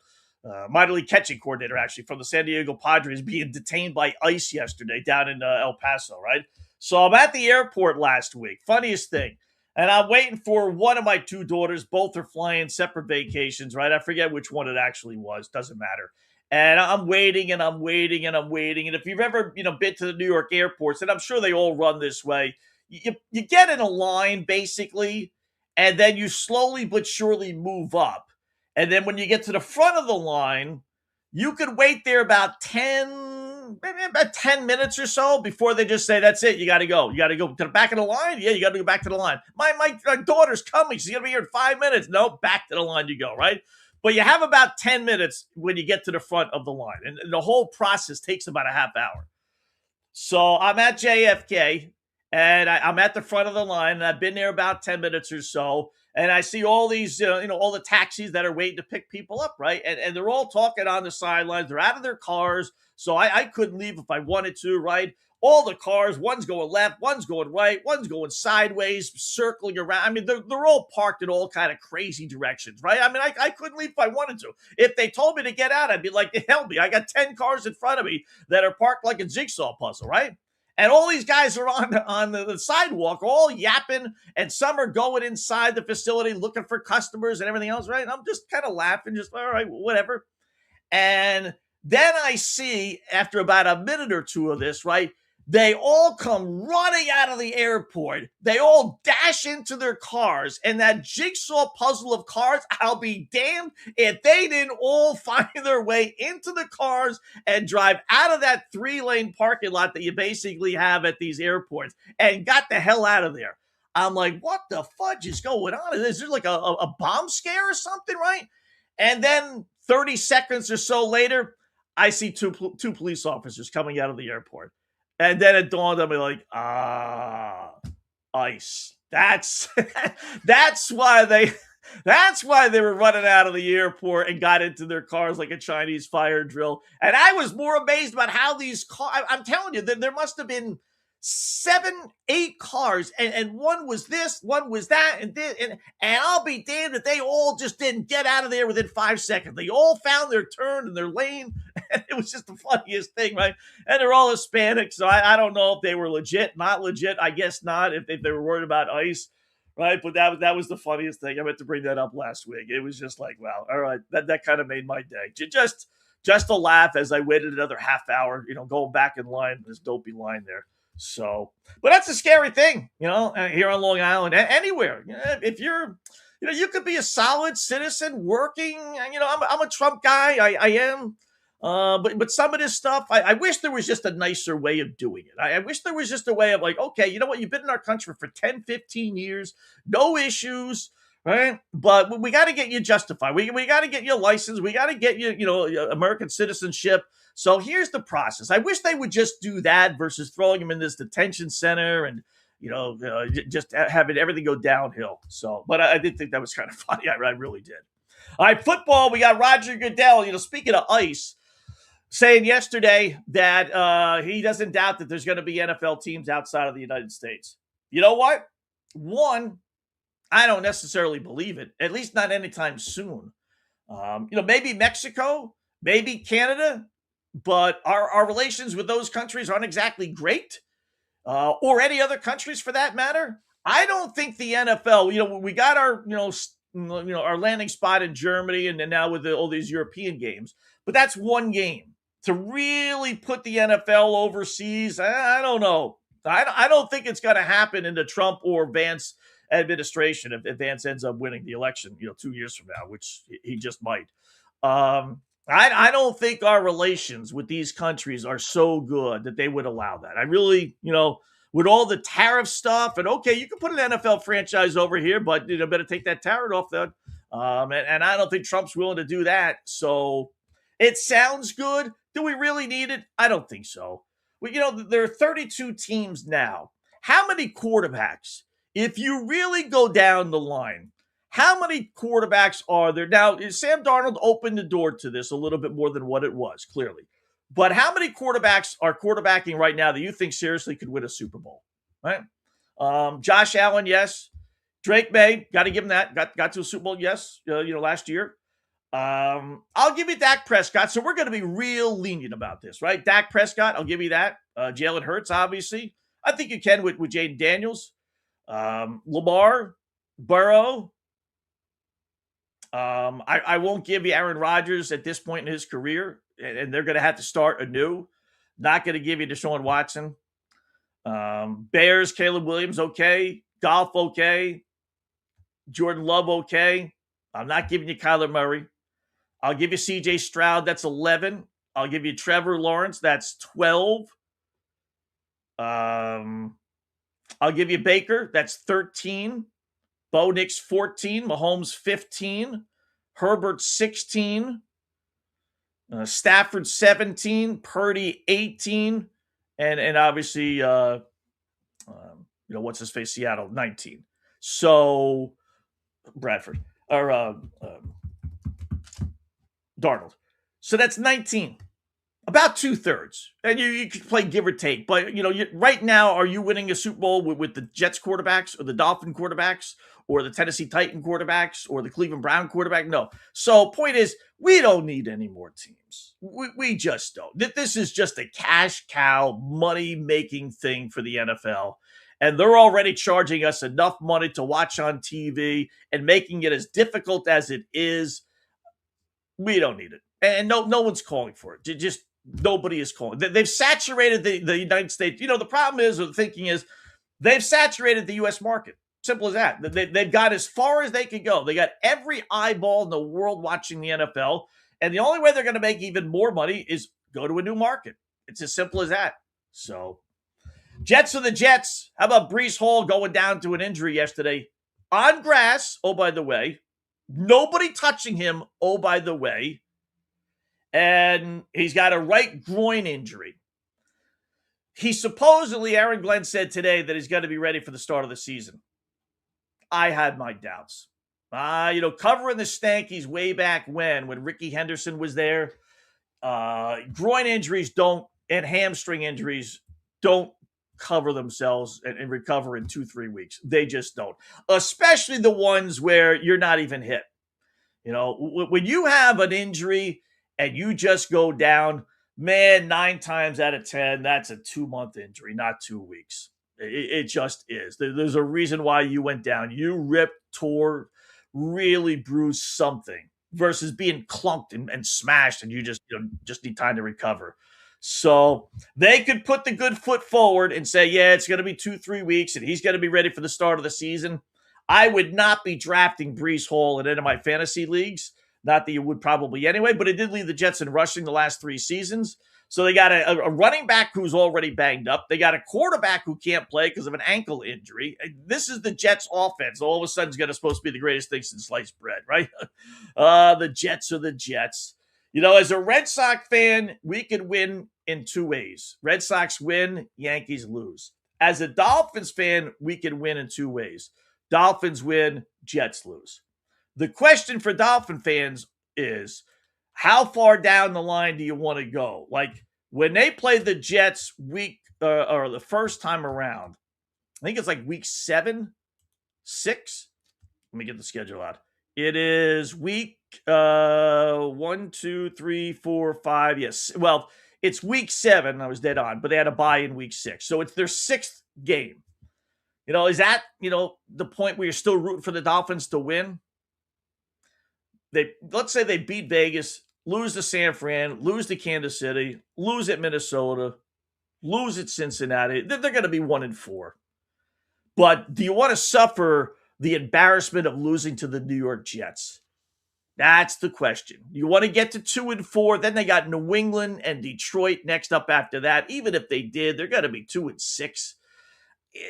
minor league catching coordinator, actually, from the San Diego Padres, being detained by ICE yesterday down in El Paso, right? So I'm at the airport last week. Funniest thing. And I'm waiting for one of my two daughters. Both are flying separate vacations, right? I forget which one it actually was. Doesn't matter. And I'm waiting and I'm waiting and I'm waiting. And if you've ever, been to the New York airports, and I'm sure they all run this way, you get in a line, basically, and then you slowly but surely move up. And then when you get to the front of the line, you could wait there about 10 minutes or so before they just say, that's it, you got to go. You got to go to the back of the line? Yeah, you got to go back to the line. My daughter's coming. She's going to be here in 5 minutes. No, back to the line you go, right? But you have about 10 minutes when you get to the front of the line. And the whole process takes about a half hour. So I'm at JFK, and I'm at the front of the line, and I've been there about 10 minutes or so. And I see all these, all the taxis that are waiting to pick people up, right? And they're all talking on the sidelines. They're out of their cars. So I couldn't leave if I wanted to, right? All the cars, one's going left, one's going right, one's going sideways, circling around. I mean, they're all parked in all kind of crazy directions, right? I mean, I couldn't leave if I wanted to. If they told me to get out, I'd be like, help me. I got 10 cars in front of me that are parked like a jigsaw puzzle, right? And all these guys are on the sidewalk, all yapping, and some are going inside the facility looking for customers and everything else, right? And I'm just kind of laughing, just, all right, whatever. And then I see, after about a minute or two of this, right, they all come running out of the airport. They all dash into their cars. And that jigsaw puzzle of cars, I'll be damned if they didn't all find their way into the cars and drive out of that 3-lane parking lot that you basically have at these airports and got the hell out of there. I'm like, what the fudge is going on? Is there like a bomb scare or something, right? And then 30 seconds or so later, I see two police officers coming out of the airport. And then it dawned on me like, ICE. That's why they were running out of the airport and got into their cars like a Chinese fire drill. And I was more amazed about how these cars, I'm telling you, there must have been 7, 8 cars, and one was this, one was that, and this, and I'll be damned if they all just didn't get out of there within 5 seconds. They all found their turn and their lane, and it was just the funniest thing, right? And they're all Hispanic, so I don't know if they were legit, not legit. I guess not, if they were worried about ICE, right? But that was the funniest thing. I meant to bring that up last week. It was just like, wow, all right, that kind of made my day. Just a laugh as I waited another half hour, going back in line, this dopey line there. So, but that's a scary thing, here on Long Island, anywhere. If you're, you could be a solid citizen working. I'm a Trump guy. I am. But some of this stuff, I wish there was just a nicer way of doing it. I wish there was just a way of like, okay, you know what? You've been in our country for 10, 15 years, no issues, right? But we got to get you justified. We got to get you a license. We got to get you, American citizenship. So here's the process. I wish they would just do that versus throwing him in this detention center and, just having everything go downhill. So, but I did think that was kind of funny. I really did. All right, football. We got Roger Goodell, speaking of ICE, saying yesterday that he doesn't doubt that there's going to be NFL teams outside of the United States. You know what? One, I don't necessarily believe it, at least not anytime soon. Maybe Mexico, maybe Canada, but our relations with those countries aren't exactly great, or any other countries for that matter. I don't think the NFL, we got our, our landing spot in Germany and then now with all these European games, but that's one game. To really put the NFL overseas, I don't know. I don't think it's going to happen in the Trump or Vance administration if Vance ends up winning the election, 2 years from now, which he just might. I don't think our relations with these countries are so good that they would allow that. I really, with all the tariff stuff and okay, you can put an NFL franchise over here, but better take that tariff off then. And I don't think Trump's willing to do that. So it sounds good. Do we really need it? I don't think so. There are 32 teams now. How many quarterbacks if you really go down the line, how many quarterbacks are there? Now, Sam Darnold opened the door to this a little bit more than what it was, clearly. But how many quarterbacks are quarterbacking right now that you think seriously could win a Super Bowl? Right? Josh Allen, yes. Drake May, got to give him that. Got to a Super Bowl, yes. Last year. I'll give you Dak Prescott. So we're going to be real lenient about this, right? Dak Prescott, I'll give you that. Jalen Hurts, obviously. I think you can with Jaden Daniels. Lamar, Burrow. I won't give you Aaron Rodgers at this point in his career, and they're going to have to start anew. Not going to give you Deshaun Watson. Bears, Caleb Williams, okay. Golf, okay. Jordan Love, okay. I'm not giving you Kyler Murray. I'll give you C.J. Stroud, that's 11. I'll give you Trevor Lawrence, that's 12. I'll give you Baker, that's 13. Bo Nix, 14. Mahomes, 15. Herbert, 16. Stafford, 17. Purdy, 18. And obviously, what's his face? Seattle, 19. So, Bradford. Or Darnold. So that's 19. About 2/3. And you could play give or take. But, right now, are you winning a Super Bowl with the Jets quarterbacks or the Dolphin quarterbacks or the Tennessee Titan quarterbacks or the Cleveland Brown quarterback? No. So point is, we don't need any more teams. We just don't. This is just a cash cow, money-making thing for the NFL. And they're already charging us enough money to watch on TV and making it as difficult as it is. We don't need it. And no one's calling for it. Just nobody is calling. They've saturated the United States. The problem is, or the thinking is, they've saturated the U.S. market. Simple as that. They've got as far as they could go. They got every eyeball in the world watching the NFL. And the only way they're going to make even more money is go to a new market. It's as simple as that. So, Jets are the Jets. How about Breece Hall going down to an injury yesterday on grass? Oh, by the way. Nobody touching him. Oh, by the way. And he's got a right groin injury. He supposedly, Aaron Glenn said today that he's going to be ready for the start of the season. I had my doubts. Covering the Stankies way back when Ricky Henderson was there, groin injuries and hamstring injuries don't cover themselves and recover in 2-3 weeks. They just don't. Especially the ones where you're not even hit. When you have an injury and you just go down, man, 9 times out of 10, that's a 2-month injury, not 2 weeks. It just is. There's a reason why you went down. You ripped, tore, really bruised something versus being clunked and smashed, and you just need time to recover. So they could put the good foot forward and say, yeah, it's going to be 2-3 weeks, and he's going to be ready for the start of the season. I would not be drafting Breece Hall in any of my fantasy leagues. Not that you would probably anyway, but it did lead the Jets in rushing the last 3 seasons. So they got a running back who's already banged up. They got a quarterback who can't play because of an ankle injury. This is the Jets offense. All of a sudden it's supposed to be the greatest thing since sliced bread, right? The Jets are the Jets. As a Red Sox fan, we could win in 2 ways. Red Sox win, Yankees lose. As a Dolphins fan, we can win in 2 ways. Dolphins win, Jets lose. The question for Dolphin fans is, how far down the line do you want to go? Like when they played the Jets or the first time around, I think it's like week 7, 6. Let me get the schedule out. It is week 1, 2, 3, 4, 5. Yes. Well, it's week 7. I was dead on, but they had a bye in week 6. So it's their 6th game. Is that, the point where you're still rooting for the Dolphins to win? Let's say they beat Vegas, lose to San Fran, lose to Kansas City, lose at Minnesota, lose at Cincinnati. They're going to be 1-4. But do you want to suffer the embarrassment of losing to the New York Jets? That's the question. You want to get to 2-4, then they got New England and Detroit next up after that. Even if they did, they're going to be 2-6.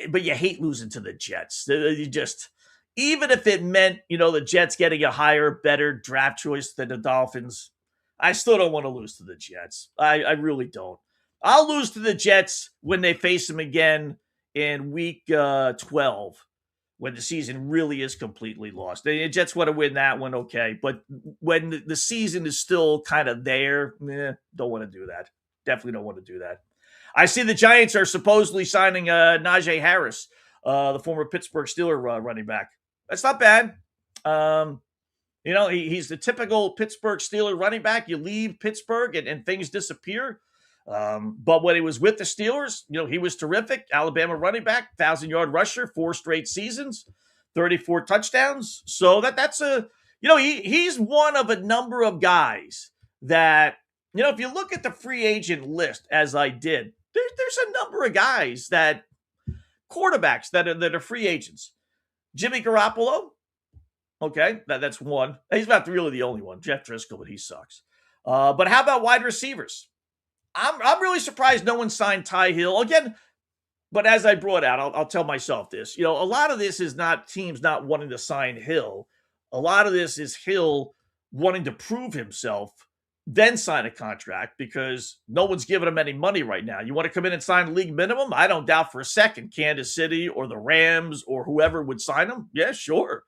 But you hate losing to the Jets. You just... Even if it meant, the Jets getting a higher, better draft choice than the Dolphins, I still don't want to lose to the Jets. I really don't. I'll lose to the Jets when they face them again in week 12. when the season really is completely lost. The Jets want to win that one, okay. But when the season is still kind of there, don't want to do that. Definitely don't want to do that. I see the Giants are supposedly signing Najee Harris, the former Pittsburgh Steelers running back. That's not bad. He's the typical Pittsburgh Steelers running back. You leave Pittsburgh and things disappear. But when he was with the Steelers, he was terrific. Alabama running back, 1,000-yard rusher, 4 straight seasons, 34 touchdowns. So that's he's one of a number of guys that, if you look at the free agent list, as I did, there's a number of guys quarterbacks that are free agents. Jimmy Garoppolo. Okay, that's one. He's not really the only one. Jeff Driscoll, but he sucks. But how about wide receivers? I'm really surprised no one signed Ty Hill again. But as I brought out, I'll tell myself this. A lot of this is not teams not wanting to sign Hill. A lot of this is Hill wanting to prove himself, then sign a contract because no one's giving him any money right now. You want to come in and sign league minimum? I don't doubt for a second Kansas City or the Rams or whoever would sign him. Yeah, sure.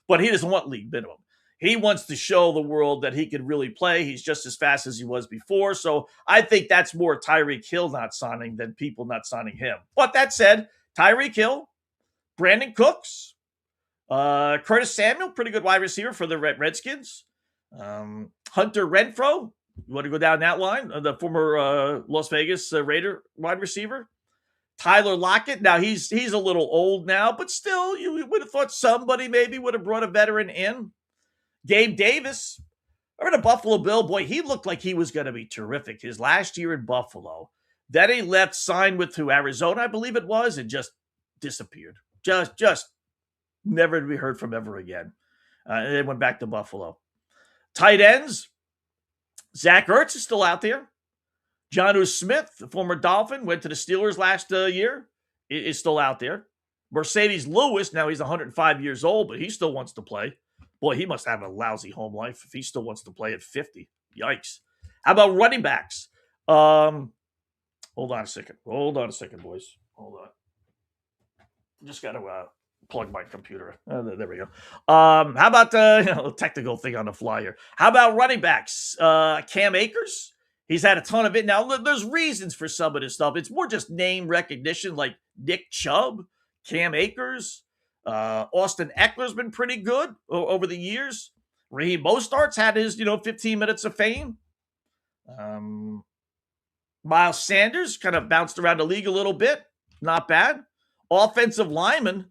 But he doesn't want league minimum. He wants to show the world that he can really play. He's just as fast as he was before. So I think that's more Tyreek Hill not signing than people not signing him. But that said, Tyreek Hill, Brandon Cooks, Curtis Samuel, pretty good wide receiver for the Redskins. Hunter Renfrow, you want to go down that line? The former Las Vegas Raider wide receiver. Tyler Lockett. Now, he's a little old now, but still, you would have thought somebody maybe would have brought a veteran in. Gabe Davis. Remember the Buffalo Bill? Boy, he looked like he was going to be terrific his last year in Buffalo. Then he left, signed with Arizona, I believe it was, and just disappeared. Just never to be heard from ever again. And then went back to Buffalo. Tight ends. Zach Ertz is still out there. Jonnu Smith, the former Dolphin, went to the Steelers last year, is still out there. Mercedes Lewis, now he's 105 years old, but he still wants to play. Boy, he must have a lousy home life if he still wants to play at 50. Yikes. How about running backs? Hold on a second, boys. Hold on. Just got to plug my computer. There we go. How about the technical thing on the fly here? How about running backs? Cam Akers? He's had a ton of it. Now, there's reasons for some of this stuff. It's more just name recognition, like Nick Chubb, Cam Akers. Austin Eckler's been pretty good over the years. Raheem Mostert's had his, 15 minutes of fame. Miles Sanders kind of bounced around the league a little bit. Not bad. Offensive lineman,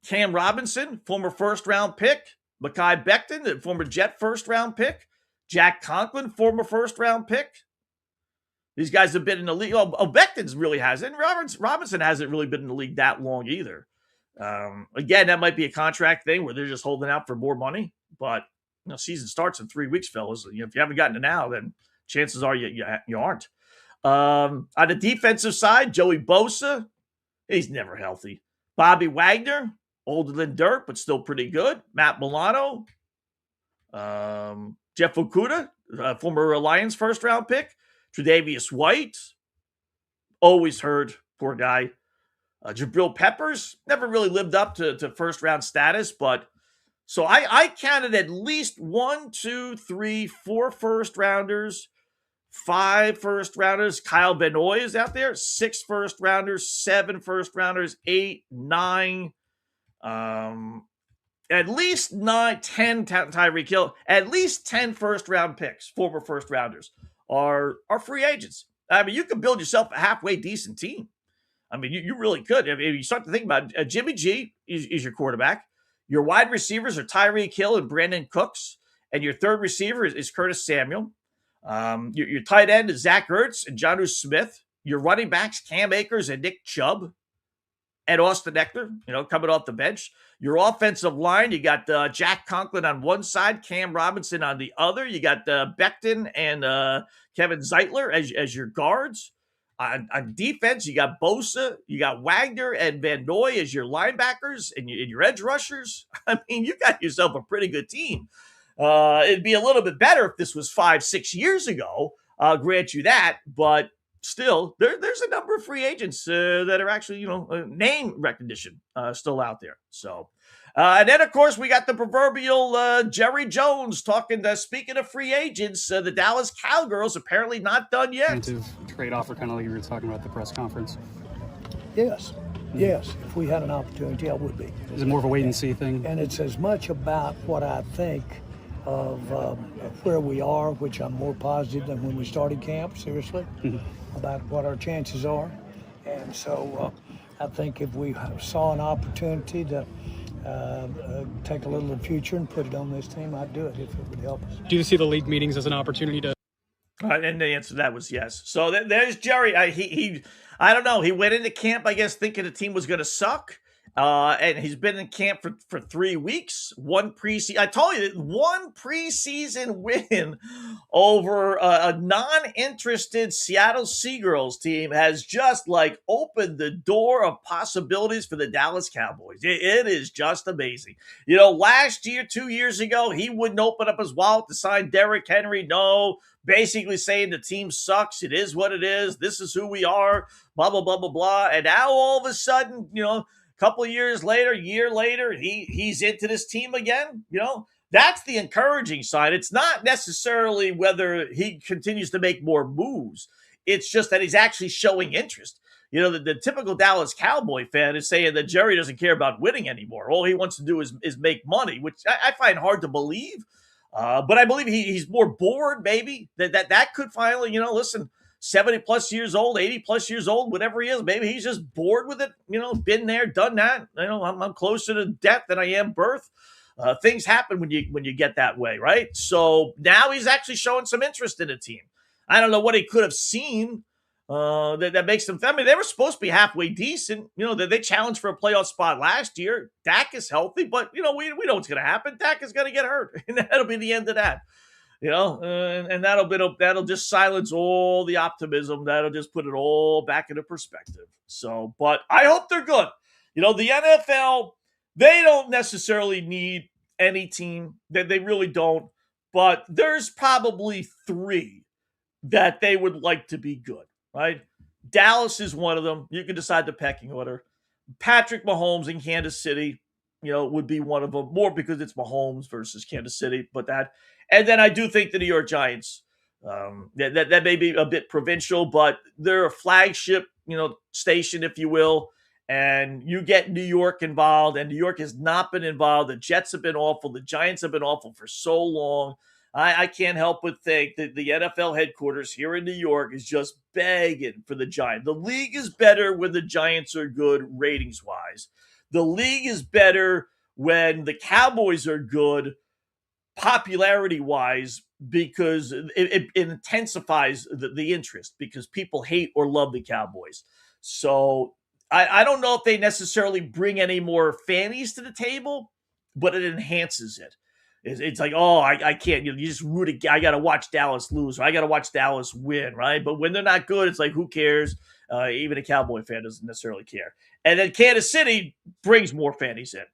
Cam Robinson, former first-round pick. Mekhi Becton, the former Jet first-round pick. Jack Conklin, former first-round pick. These guys have been in the league. Becton's really hasn't. Robinson hasn't really been in the league that long either. Again, that might be a contract thing where they're just holding out for more money. But season starts in 3 weeks, fellas. If you haven't gotten it now, then chances are you aren't. On the defensive side, Joey Bosa, he's never healthy. Bobby Wagner, older than dirt, but still pretty good. Matt Milano, Jeff Okudah, former Lions first-round pick. Tre'Davious White, always heard, poor guy. Jabril Peppers, never really lived up to first-round status, but so I counted at least 1, 2, 3, 4 first-rounders, 5 first-rounders. Kyle Benoit is out there. 6 first-rounders, 7 first-rounders, 8, 9, at least 9, 10 Tyreek Hill, at least 10 first-round picks, former first-rounders, are free agents. I mean, you can build yourself a halfway decent team. I mean, you really could. I mean, you start to think about it, Jimmy G is your quarterback. Your wide receivers are Tyreek Hill and Brandon Cooks. And your third receiver is Curtis Samuel. Your tight end is Zach Ertz and Jonnu Smith. Your running backs, Cam Akers and Nick Chubb. And Austin Eckler, coming off the bench. Your offensive line, you got Jack Conklin on one side, Cam Robinson on the other. You got Becton and Kevin Zeitler as your guards. On defense, you got Bosa, you got Wagner and Van Noy as your linebackers and your edge rushers. I mean, you got yourself a pretty good team. It'd be a little bit better if this was 5-6 years ago. I'll grant you that. But still, there's a number of free agents that are actually, name recognition still out there. So, and then, of course, we got the proverbial Jerry Jones talking, speaking of free agents, the Dallas Cowgirls apparently not done yet. Trade offer, kind of like you were talking about at the press conference. Yes. Yes, if we had an opportunity, I would be. Is it more of a wait-and-see thing? And it's as much about what I think of where we are, which I'm more positive than when we started camp, seriously, about what our chances are. And so I think if we saw an opportunity to take a little of the future and put it on this team, I'd do it if it would help us. Do you see the league meetings as an opportunity to... And the answer to that was yes. So there's Jerry. I don't know. He went into camp, I guess, thinking the team was going to suck. And he's been in camp for 3 weeks. One preseason win over a non-interested Seattle Seagirls team has just opened the door of possibilities for the Dallas Cowboys. It is just amazing. Last year, 2 years ago, he wouldn't open up his wallet to sign Derrick Henry. No, basically saying the team sucks. It is what it is. This is who we are. Blah, blah, blah, blah, blah. And now all of a sudden, couple of years later, year later, he's into this team again. That's the encouraging side. It's not necessarily whether he continues to make more moves. It's just that he's actually showing interest. The typical Dallas Cowboy fan is saying that Jerry doesn't care about winning anymore. All he wants to do is make money, which I find hard to believe. But I believe he's more bored, maybe, that could finally, listen, 70 plus years old, 80 plus years old, whatever he is, maybe he's just bored with it, been there, done that. I'm closer to death than I am birth. Things happen when you get that way, right? So now he's actually showing some interest in the team. I don't know what he could have seen that makes them. I mean, they were supposed to be halfway decent. They challenged for a playoff spot last year. Dak is healthy, but we know what's going to happen. Dak is going to get hurt, and that'll be the end of that. And that'll just silence all the optimism. That'll just put it all back into perspective. So, but I hope they're good. The NFL, they don't necessarily need any team. They really don't. But there's probably 3 that they would like to be good, right? Dallas is one of them. You can decide the pecking order. Patrick Mahomes in Kansas City, would be one of them. More because it's Mahomes versus Kansas City, but that. And then I do think the New York Giants, that may be a bit provincial, but they're a flagship, station, if you will. And you get New York involved, and New York has not been involved. The Jets have been awful. The Giants have been awful for so long. I can't help but think that the NFL headquarters here in New York is just begging for the Giants. The league is better when the Giants are good ratings-wise. The league is better when the Cowboys are good popularity-wise, because it intensifies the interest, because people hate or love the Cowboys. So I don't know if they necessarily bring any more fannies to the table, but it enhances it. It's like, I can't, you just root again. I got to watch Dallas lose, or I got to watch Dallas win, right? But when they're not good, it's like, who cares? Even a Cowboy fan doesn't necessarily care. And then Kansas City brings more fannies in.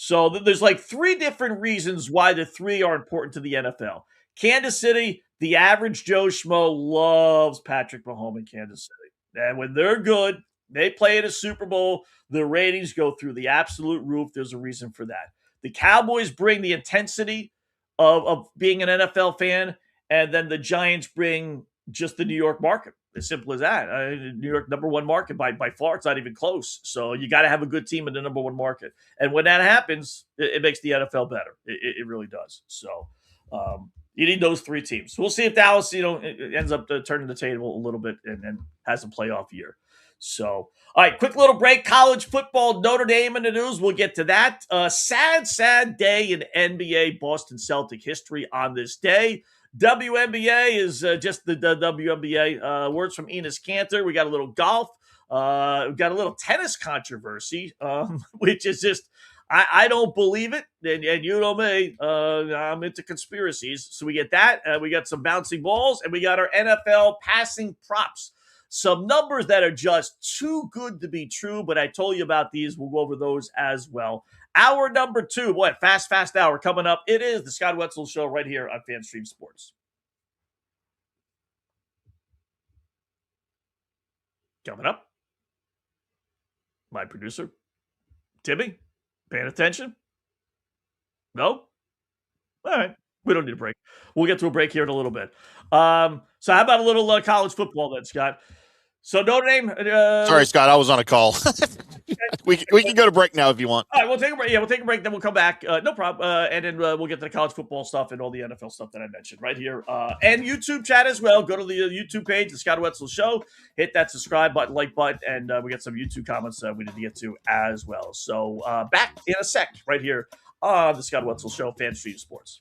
So there's 3 different reasons why the 3 are important to the NFL. Kansas City, the average Joe Schmo loves Patrick Mahomes in Kansas City. And when they're good, they play in a Super Bowl, the ratings go through the absolute roof. There's a reason for that. The Cowboys bring the intensity of being an NFL fan, and then the Giants bring just the New York market. As simple as that. New York, number 1 market by far. It's not even close. So you got to have a good team in the number 1 market. And when that happens, it makes the NFL better. It really does. So you need those 3 teams. We'll see if Dallas, ends up turning the table a little bit and has a playoff year. So, all right, quick little break. College football, Notre Dame in the news. We'll get to that. Sad day in NBA Boston Celtic history on this day. WNBA is just the WNBA. Words from Enes Kanter. We got a little golf. We got a little tennis controversy, which is just, I don't believe it. And you know me, I'm into conspiracies. So we get that. We got some bouncing balls, and we got our NFL passing props. Some numbers that are just too good to be true, but I told you about these. We'll go over those as well. Hour number 2, boy, fast hour coming up. It is the Scott Wetzel Show right here on FanStream Sports. Coming up, my producer, Timmy, paying attention? No? All right. We don't need a break. We'll get to a break here in a little bit. So how about a little college football then, Scott? So Notre Dame. Sorry, Scott, I was on a call. we can go to break now if you want. All right, we'll take a break. Yeah, we'll take a break. Then we'll come back. No problem. And then we'll get to the college football stuff and all the NFL stuff that I mentioned right here. And YouTube chat as well. Go to the YouTube page, the Scott Wetzel Show. Hit that subscribe button, like button, and we got some YouTube comments we need to get to as well. So back in a sec right here on the Scott Wetzel Show, FanStream Sports.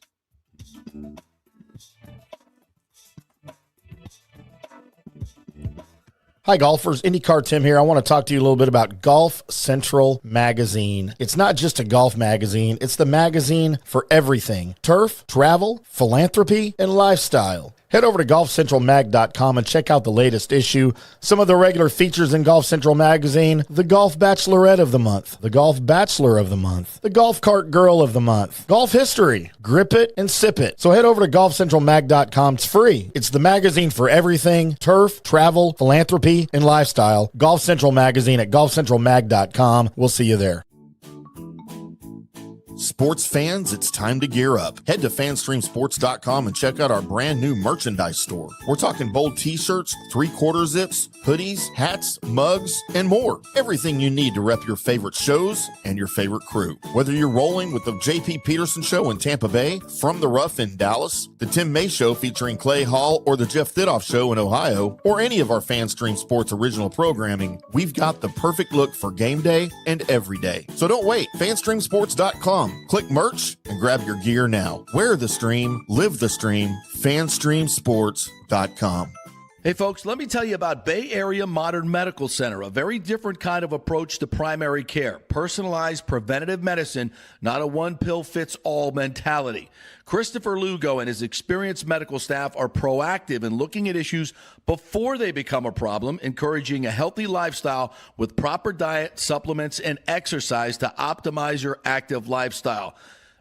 Hi, golfers. IndyCar Tim here. I want to talk to you a little bit about Golf Central Magazine. It's not just a golf magazine. It's the magazine for everything. Turf, travel, philanthropy, and lifestyle. Head over to golfcentralmag.com and check out the latest issue. Some of the regular features in Golf Central Magazine: the Golf Bachelorette of the Month, the Golf Bachelor of the Month, the Golf Cart Girl of the Month, Golf History, Grip It and Sip It. So head over to golfcentralmag.com. It's free. It's the magazine for everything: turf, travel, philanthropy, and lifestyle. Golf Central Magazine at golfcentralmag.com. We'll see you there. Sports fans, it's time to gear up. Head to fanstreamsports.com and check out our brand new merchandise store. We're talking bold t-shirts, 3/4 zips, hoodies, hats, mugs, and more. Everything you need to rep your favorite shows and your favorite crew. Whether you're rolling with the J.P. Peterson Show in Tampa Bay, From the Rough in Dallas, the Tim May Show featuring Clay Hall, or the Jeff Thidoff Show in Ohio, or any of our FanStream Sports original programming, we've got the perfect look for game day and every day. So don't wait. fanstreamsports.com. Click merch and grab your gear now. Wear the stream, live the stream, fanstreamsports.com. Hey folks, let me tell you about Bay Area Modern Medical Center, a very different kind of approach to primary care. Personalized preventative medicine, not a one-pill-fits-all mentality. Christopher Lugo and his experienced medical staff are proactive in looking at issues before they become a problem, encouraging a healthy lifestyle with proper diet, supplements, and exercise to optimize your active lifestyle.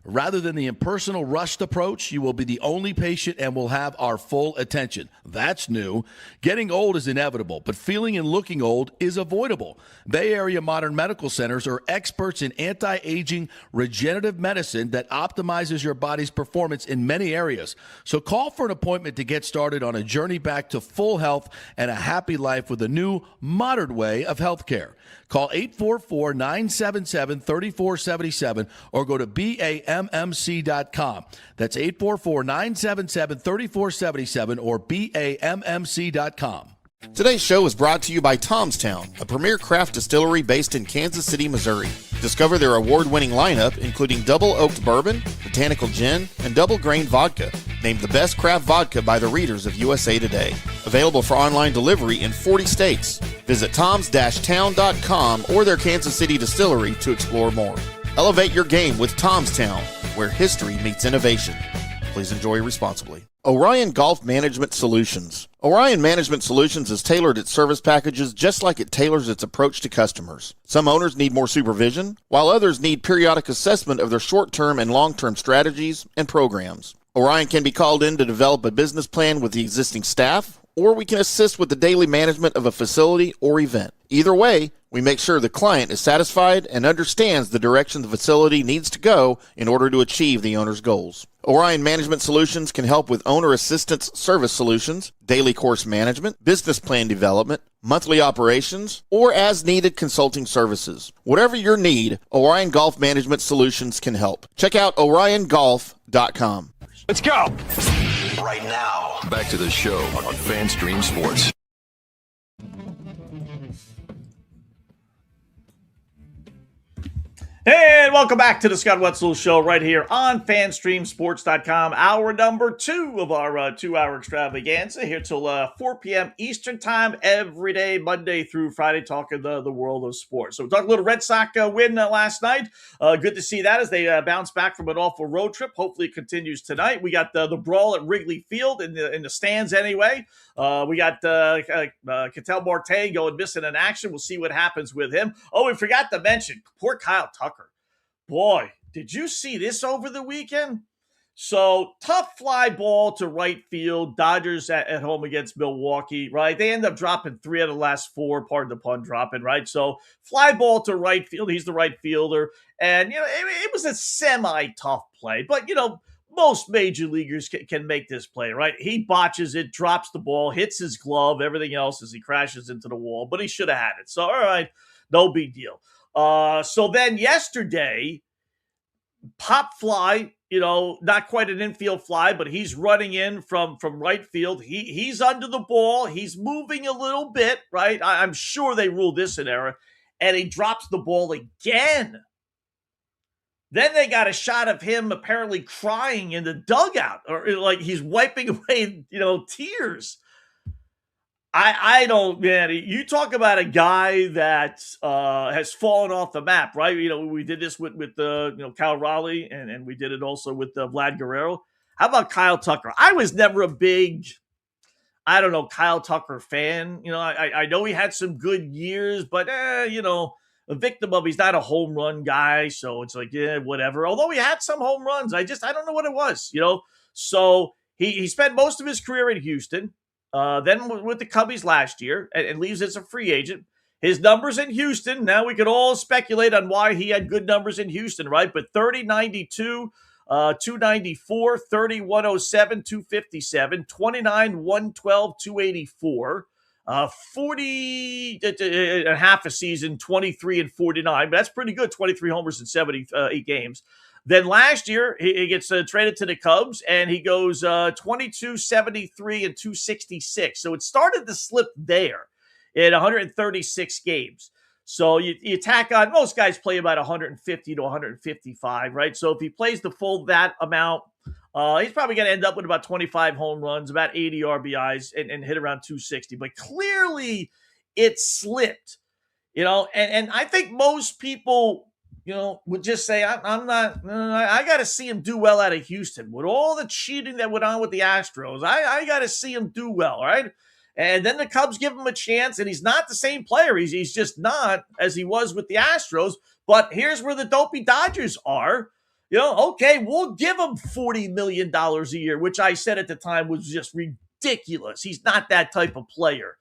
Rather than the impersonal, rushed approach, you will be the only patient and will have our full attention. That's new. Getting old is inevitable, but feeling and looking old is avoidable. Bay Area Modern Medical Centers are experts in anti-aging regenerative medicine that optimizes your body's performance in many areas. So call for an appointment to get started on a journey back to full health and a happy life with a new, modern way of healthcare. Call 844-977-3477 or go to BAMMC.com. That's 844-977-3477 or BAMMC.com. Today's show is brought to you by Tomstown, a premier craft distillery based in Kansas City, Missouri. Discover their award-winning lineup, including double oaked bourbon, botanical gin, and double grain vodka. Named the best craft vodka by the readers of USA Today. Available for online delivery in 40 states. Visit toms-town.com or their Kansas City distillery to explore more. Elevate your game with Tomstown, where history meets innovation. Please enjoy responsibly. Orion Golf Management Solutions. Orion Management Solutions has tailored its service packages just like it tailors its approach to customers. Some owners need more supervision, while others need periodic assessment of their short-term and long-term strategies and programs. Orion can be called in to develop a business plan with the existing staff, or we can assist with the daily management of a facility or event. Either way, we make sure the client is satisfied and understands the direction the facility needs to go in order to achieve the owner's goals. Orion Management Solutions can help with owner assistance service solutions, daily course management, business plan development, monthly operations, or as-needed consulting services. Whatever your need, Orion Golf Management Solutions can help. Check out oriongolf.com. Let's go! Right now, back to the show on FanStream Sports. And welcome back to the Scott Wetzel Show right here on FanStreamSports.com. Hour number 2 of our 2-hour extravaganza here till 4 p.m. Eastern Time every day, Monday through Friday, talking the world of sports. So we talked a little Red Sox win last night. Good to see that as they bounce back from an awful road trip. Hopefully it continues tonight. We got the brawl at Wrigley Field in the stands anyway. We got Ketel Marte going missing in action. We'll see what happens with him. Oh, we forgot to mention poor Kyle Tucker. Boy, did you see this over the weekend? So tough fly ball to right field. Dodgers at home against Milwaukee, right? They end up dropping 3 out of the last 4, pardon the pun, dropping, right? So fly ball to right field. He's the right fielder. And, it was a semi-tough play. But, most major leaguers can make this play, right? He botches it, drops the ball, hits his glove, everything else as he crashes into the wall. But he should have had it. So, all right, no big deal. So then yesterday, pop fly, not quite an infield fly, but he's running in from right field. He's under the ball. He's moving a little bit, right? I'm sure they ruled this an error. And he drops the ball again. Then they got a shot of him apparently crying in the dugout, or like he's wiping away, tears. I don't, man. You talk about a guy that has fallen off the map, right? We did this with Cal Raleigh, and we did it also with Vlad Guerrero. How about Kyle Tucker? I was never a big, Kyle Tucker fan. I know he had some good years, but a victim of he's not a home run guy, so it's like, yeah, whatever. Although he had some home runs, I don't know what it was, So he spent most of his career in Houston. Then with the Cubbies last year and leaves as a free agent. His numbers in Houston, now we could all speculate on why he had good numbers in Houston, right? But 30-92, 294, 30-107, 257, 29, 112, 284, 40 and a half a season, 23 and 49. But that's pretty good, 23 homers in 78 games. Then last year, he gets traded to the Cubs, and he goes 22, 73, and 266. So it started to slip there in 136 games. So you tack on, most guys play about 150 to 155, right? So if he plays the full that amount, he's probably going to end up with about 25 home runs, about 80 RBIs, and hit around 260. But clearly, it slipped, and I think most people would just say, I'm not, I got to see him do well out of Houston. With all the cheating that went on with the Astros, I got to see him do well, right? And then the Cubs give him a chance, and he's not the same player. He's just not as he was with the Astros. But here's where the dopey Dodgers are. Okay, we'll give him $40 million a year, which I said at the time was just ridiculous. He's not that type of player.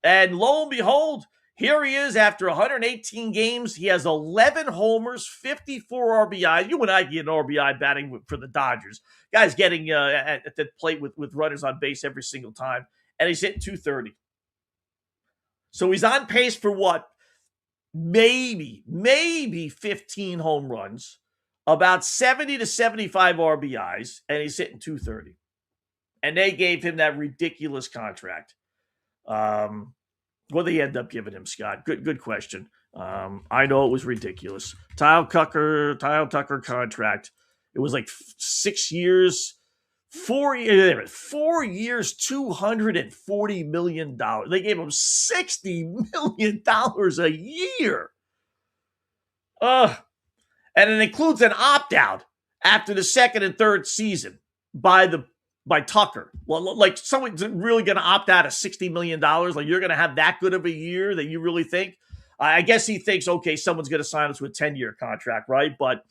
And lo and behold, here he is after 118 games. He has 11 homers, 54 RBI. You and I get an RBI batting for the Dodgers. Guy's getting at the plate with runners on base every single time. And he's hitting 230. So he's on pace for what? Maybe 15 home runs, about 70 to 75 RBIs, and he's hitting 230. And they gave him that ridiculous contract. What did they end up giving him, Scott? Good question. I know it was ridiculous. Kyle Tucker contract. It was like 6 years, 4 years, $240 million. They gave him $60 million a year. And it includes an opt-out after the second and third season by Tucker. Well, like someone's really going to opt out of $60 million. Like you're going to have that good of a year that you really think? I guess he thinks, okay, someone's going to sign us with a 10-year contract, right? But,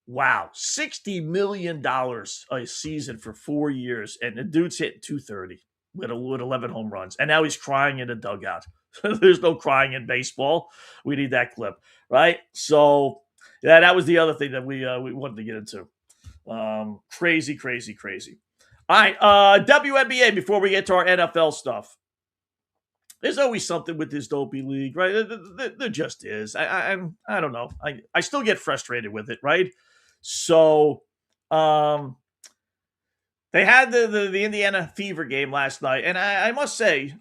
wow, $60 million a season for 4 years. And the dude's hitting 230 with 11 home runs. And now he's crying in the dugout. There's no crying in baseball. We need that clip, right? So, yeah, that was the other thing that we wanted to get into. Crazy. All right, WNBA, before we get to our NFL stuff. There's always something with this dopey league, right? There just is. I don't know. I still get frustrated with it, right? So, they had the Indiana Fever game last night, and I must say,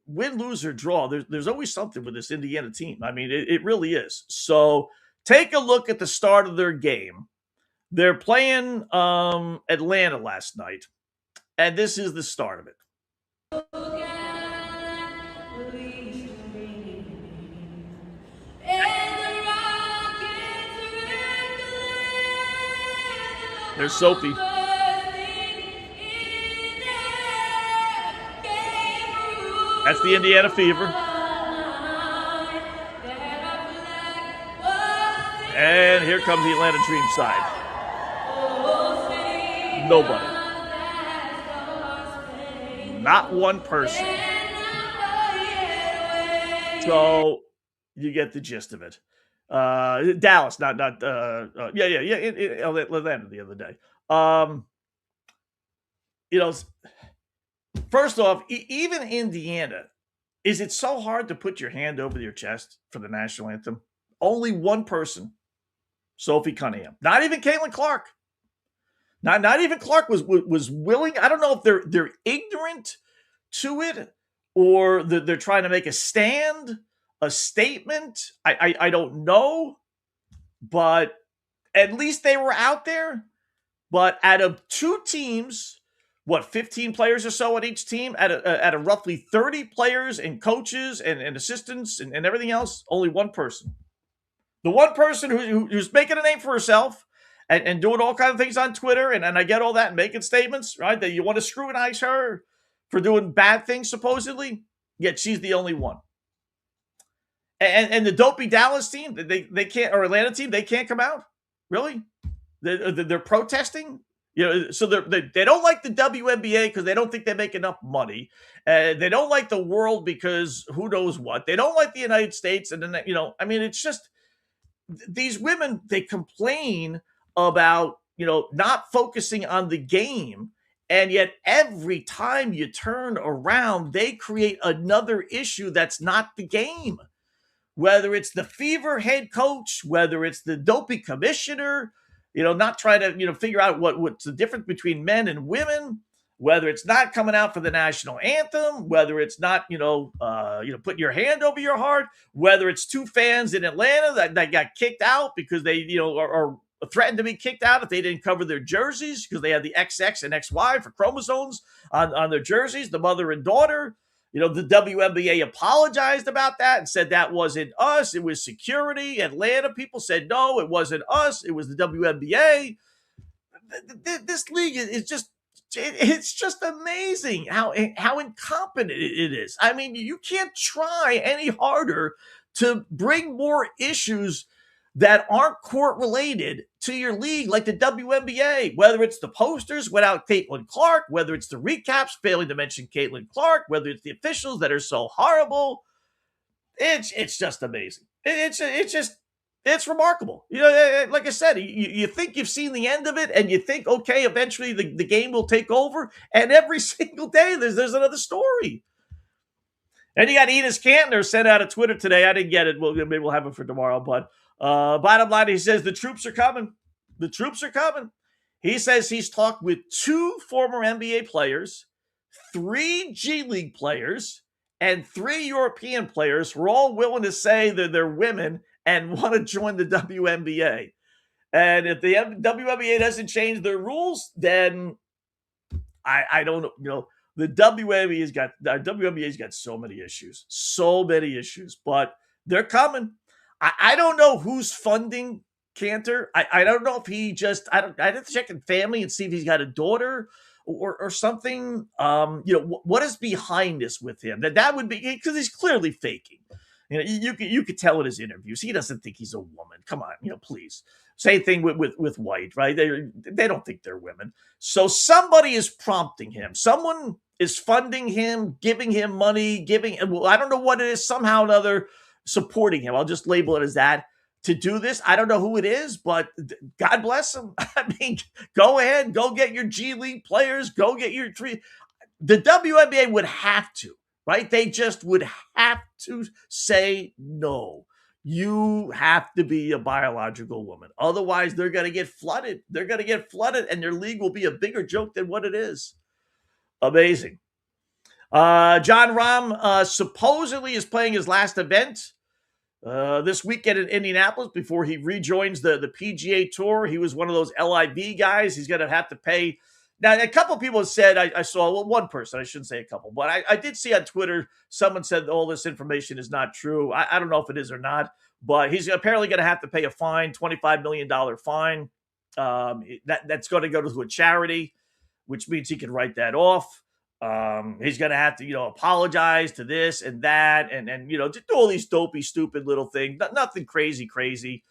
win, lose, or draw, there's always something with this Indiana team. I mean, it really is. So, take a look at the start of their game. They're playing Atlanta last night, and this is the start of it. There's Sophie. That's the Indiana Fever. And here comes the Atlanta Dream side. Nobody. Not one person. So you get the gist of it. Dallas, not Atlanta the other day. First off, even Indiana, is it so hard to put your hand over your chest for the national anthem? Only one person, Sophie Cunningham. Not even Caitlin Clark. Not even Clark was willing. I don't know if they're ignorant to it or they're trying to make a stand, a statement. I don't know, but at least they were out there. But out of two teams, 15 players or so on each team, out of roughly 30 players and coaches and assistants and everything else, only one person. The one person who's making a name for herself and doing all kinds of things on Twitter, and I get all that, and making statements, right, that you want to scrutinize her for doing bad things, supposedly, yet she's the only one. And the dopey Dallas team, they can't, or Atlanta team, they can't come out? Really? They're protesting? So they don't like the WNBA because they don't think they make enough money. They don't like the world because who knows what. They don't like the United States. And then, it's just, these women, they complain about, not focusing on the game. And yet every time you turn around, they create another issue that's not the game. Whether it's the Fever head coach, whether it's the dopey commissioner, not trying to, figure out what's the difference between men and women, whether it's not coming out for the national anthem, whether it's not, putting your hand over your heart, whether it's two fans in Atlanta that got kicked out because they, are threatened to be kicked out if they didn't cover their jerseys because they had the XX and XY for chromosomes on their jerseys, the mother and daughter. The WNBA apologized about that and said that wasn't us. It was security. Atlanta people said, no, it wasn't us. It was the WNBA. This league is just, it's just amazing how incompetent it is. I mean, you can't try any harder to bring more issues that aren't court related to your league, like the WNBA, whether it's the posters without Caitlin Clark, whether it's the recaps failing to mention Caitlin Clark, whether it's the officials that are so horrible. It's just amazing. It's remarkable. Like I said, you think you've seen the end of it, and you think, okay, eventually the game will take over, and every single day there's another story. And you got Enos Cantner sent out a Twitter today. I didn't get it. Well, maybe we'll have it for tomorrow, but bottom line, he says the troops are coming. The troops are coming. He says he's talked with 2 former NBA players, 3 G League players, and 3 European players who are all willing to say that they're women and want to join the WNBA. And if the WNBA doesn't change their rules, then I don't know. The WNBA's got so many issues, but they're coming. I don't know who's funding Cantor. I don't know if he just, I have to check in family and see if he's got a daughter or something. What is behind this with him? That would be, because he's clearly faking. You could tell in his interviews, he doesn't think he's a woman. Come on, please. Same thing with White, right? They don't think they're women. So somebody is prompting him. Someone is funding him, giving him money, I don't know what it is, somehow or another, supporting him. I'll just label it as that, to do this. I don't know who it is, but God bless him. I mean, go ahead, go get your G League players, go get your 3. The WNBA would have to, right? They just would have to say no. You have to be a biological woman. Otherwise, they're going to get flooded. And their league will be a bigger joke than what it is. Amazing. John Rahm supposedly is playing his last event this weekend in Indianapolis before he rejoins the PGA Tour. He was one of those LIV guys. He's going to have to pay. Now, a couple of people have said, I saw, one person, I shouldn't say a couple, but I did see on Twitter, someone said all this information is not true. I don't know if it is or not, but he's apparently going to have to pay a fine, $25 million fine. That's going to go to a charity, which means he can write that off. He's going to have to, apologize to this and that and just do all these dopey, stupid little things. Nothing crazy.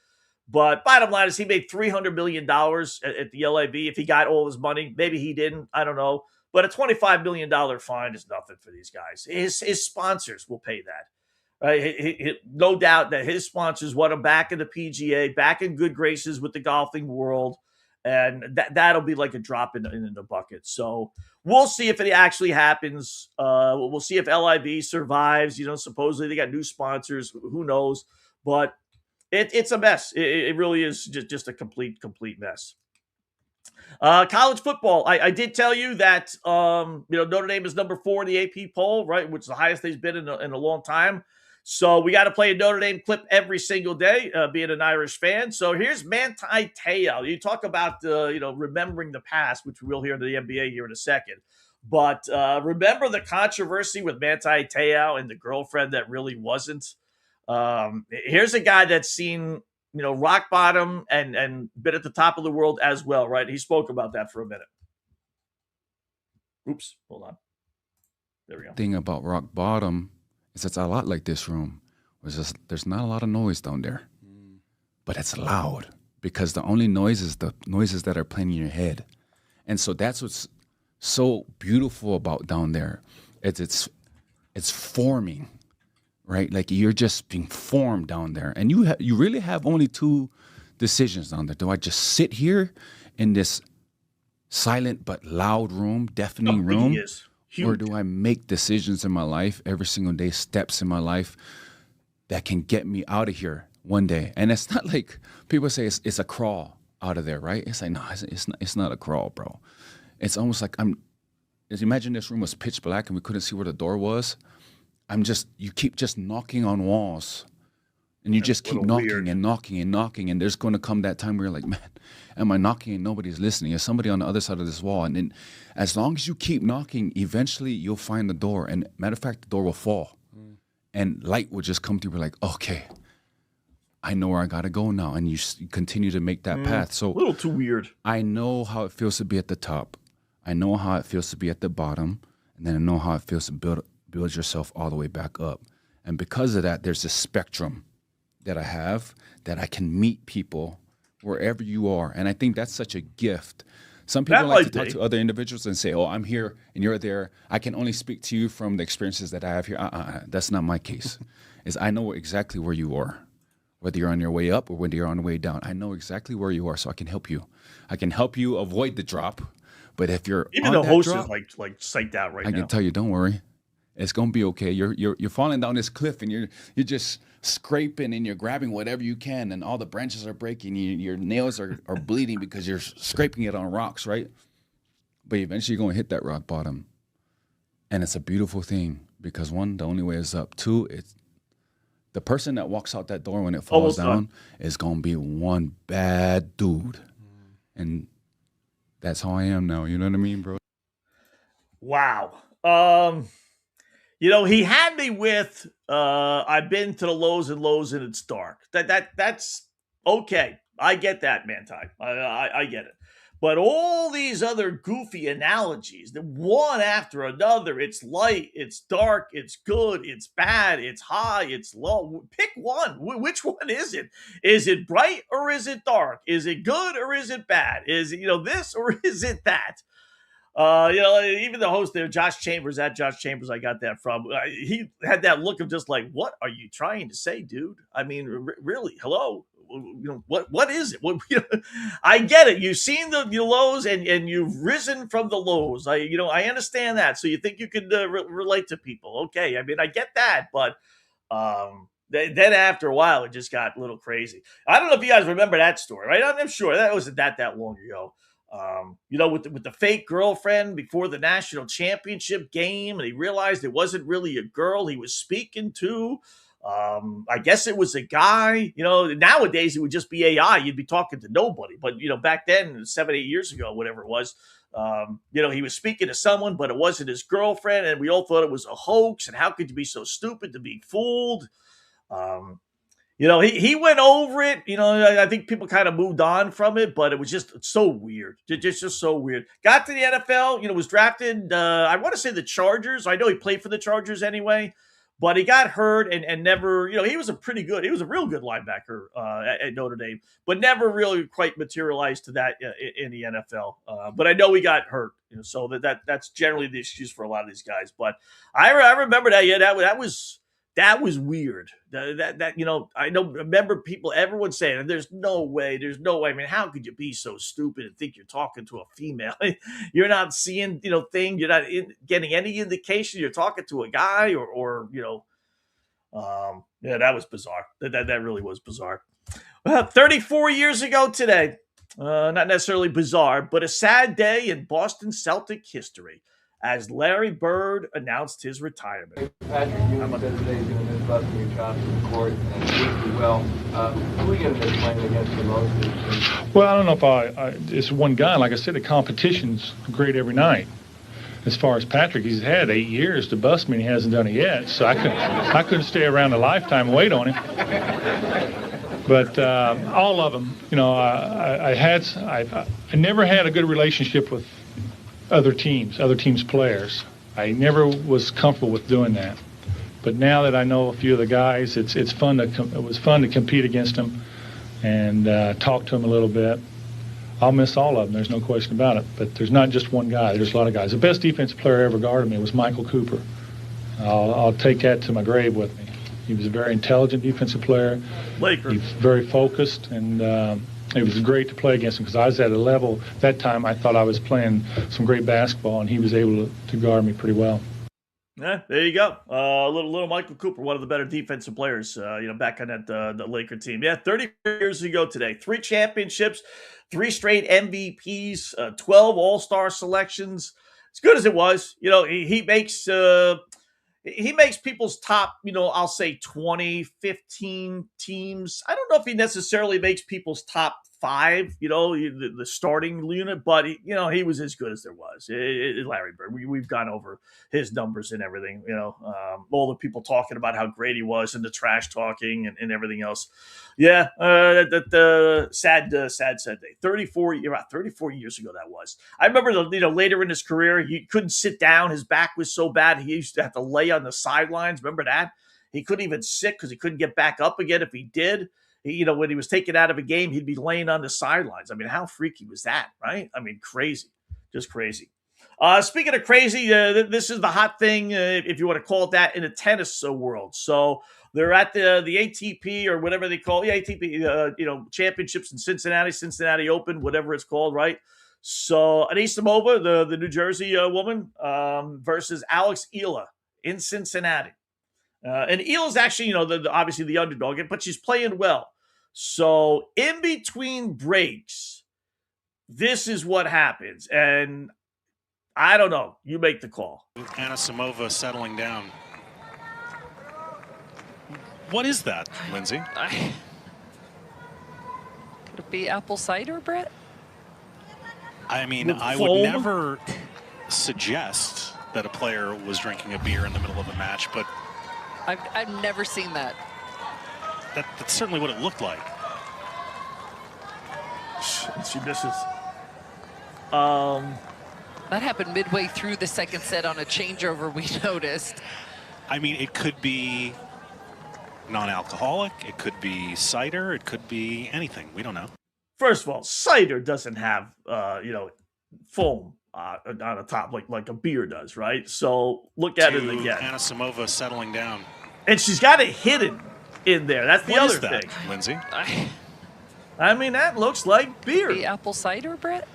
But bottom line is he made $300 million at the LIV. If he got all his money, maybe he didn't. I don't know. But a $25 million fine is nothing for these guys. His sponsors will pay that. Right? No doubt that his sponsors want him back in the PGA, back in good graces with the golfing world. And that'll be like a drop in the bucket. So we'll see if it actually happens. We'll see if LIV survives. Supposedly they got new sponsors. Who knows? But it's a mess. It really is just a complete mess. College football. I did tell you that Notre Dame is number 4 in the AP poll, right, which is the highest they've been in a long time. So we got to play a Notre Dame clip every single day, being an Irish fan. So here's Manti Te'o. You talk about remembering the past, which we'll hear in the NBA here in a second. But remember the controversy with Manti Te'o and the girlfriend that really wasn't. Here's a guy that's seen rock bottom and been at the top of the world as well, right? He spoke about that for a minute. Oops, hold on. There we go. Thing about rock bottom is it's a lot like this room. There's not a lot of noise down there, but it's loud because the only noise is the noises that are playing in your head. And so that's what's so beautiful about down there. It's forming, right? Like you're just being formed down there. And you really have only 2 decisions down there. Do I just sit here in this silent but loud room, deafening room? Or do I make decisions in my life every single day, steps in my life that can get me out of here one day? And it's not like people say it's a crawl out of there, right? It's like, no, it's not a crawl, bro. It's almost like imagine this room was pitch black and we couldn't see where the door was. You keep just knocking on walls. And you just keep knocking and knocking and knocking. And there's going to come that time where you're like, man, am I knocking and nobody's listening? Is somebody on the other side of this wall? And then as long as you keep knocking, eventually you'll find the door. And matter of fact, the door will fall. And light will just come through. We're like, okay, I know where I got to go now. And you continue to make that path. So a little too weird. I know how it feels to be at the top. I know how it feels to be at the bottom. And then I know how it feels to build yourself all the way back up. And because of that, there's this spectrum that I have, that I can meet people wherever you are. And I think that's such a gift. Some people like to talk to other individuals and say, oh, I'm here and you're there. I can only speak to you from the experiences that I have here. That's not my case. I know exactly where you are, whether you're on your way up or whether you're on the way down. I know exactly where you are, so I can help you. I can help you avoid the drop. But if you're even the host is like psyched out right now. I can tell you, don't worry. It's gonna be okay. You're falling down this cliff and you're just scraping and you're grabbing whatever you can and all the branches are breaking. Your nails are bleeding because you're scraping it on rocks, right? But eventually you're gonna hit that rock bottom. And it's a beautiful thing because 1, the only way is up. 2, it's the person that walks out that door when it falls down is gonna be one bad dude. And that's how I am now. You know what I mean, bro? Wow. He had me with I've been to the lows and it's dark. That's okay. I get that, Manti. I get it. But all these other goofy analogies, the one after another, it's light, it's dark, it's good, it's bad, it's high, it's low. Pick one. Which one is it? Is it bright or is it dark? Is it good or is it bad? Is it, this or is it that? Even the host there, Josh Chambers, I got that from. He had that look of just like, what are you trying to say, dude? I mean, really? Hello? What is it? I get it. You've seen the lows and you've risen from the lows. I understand that. So you think you could relate to people. Okay. I mean, I get that, but then after a while, it just got a little crazy. I don't know if you guys remember that story, right? I'm sure that wasn't that long ago. With the fake girlfriend before the national championship game, and he realized it wasn't really a girl he was speaking to. I guess it was a guy. Nowadays it would just be AI. You'd be talking to nobody. But back then, 7-8 years ago, whatever it was, he was speaking to someone, but it wasn't his girlfriend, and we all thought it was a hoax. And how could you be so stupid to be fooled? He went over it. I think people kind of moved on from it, but it was just so weird. Just so weird. Got to the NFL, was drafted, I want to say the Chargers. I know he played for the Chargers anyway, but he got hurt and never, he was a real good linebacker at Notre Dame, but never really quite materialized to that in the NFL. But I know he got hurt, so that's generally the excuse for a lot of these guys. But I remember that. Yeah, that was weird. I remember everyone saying, there's no way. I mean, how could you be so stupid and think you're talking to a female? You're not seeing, things. You're not getting any indication you're talking to a guy or that was bizarre. That really was bizarre. 34 years ago today, not necessarily bizarre, but a sad day in Boston Celtic history, as Larry Bird announced his retirement. Patrick, you said today you're going to miss busting your chops in the court and do well. Who are you going to miss playing against the most? Well, I don't know if it's one guy. Like I said, the competition's great every night. As far as Patrick, he's had 8 years to bust me, and he hasn't done it yet. So I couldn't stay around a lifetime and wait on him. But all of them, I never had a good relationship with other teams' players. I never was comfortable with doing that. But now that I know a few of the guys, it was fun to compete against them and talk to them a little bit. I'll miss all of them. There's no question about it. But there's not just one guy. There's a lot of guys. The best defensive player ever guarded me was Michael Cooper. I'll take that to my grave with me. He was a very intelligent defensive player. Laker. He was very focused, and it was great to play against him because I was at a level that time I thought I was playing some great basketball, and he was able to guard me pretty well. Yeah, there you go. Little Michael Cooper, one of the better defensive players, back on that the Laker team. Yeah, 30 years ago today, 3 championships, 3 straight MVPs, 12 All-Star selections. As good as it was, he makes people's top, I'll say 20, 15 teams. I don't know if he necessarily makes people's top 5, the starting unit, but he was as good as there was. Larry Bird. We've gone over his numbers and everything, all the people talking about how great he was and the trash talking and everything else. Yeah, sad day. 34 years ago that was. I remember, later in his career, he couldn't sit down. His back was so bad he used to have to lay on the sidelines. Remember that? He couldn't even sit because he couldn't get back up again if he did. When he was taken out of a game, he'd be laying on the sidelines. I mean, how freaky was that, right? I mean, crazy. Just crazy. Speaking of crazy, this is the hot thing, if you want to call it that, in the tennis world. So they're at the ATP or whatever they call it, ATP, championships in Cincinnati Open, whatever it's called, right? So Anisimova, the New Jersey woman, versus Alex Ela in Cincinnati. And Ela's actually, obviously the underdog, but she's playing well. So in between breaks, this is what happens. And I don't know. You make the call. Anisimova settling down. What is that, Lindsay? Could it be apple cider, Brett? I mean, I would never suggest that a player was drinking a beer in the middle of a match, but I've never seen that. That's certainly what it looked like. She misses. That happened midway through the second set on a changeover, we noticed. I mean, it could be non-alcoholic, it could be cider, it could be anything. We don't know. First of all, cider doesn't have, foam on the top like a beer does, right? So look at it again. Anisimova settling down. And she's got it hidden in there. That's the other thing. Lindsay? I mean, that looks like beer. The apple cider, Brett?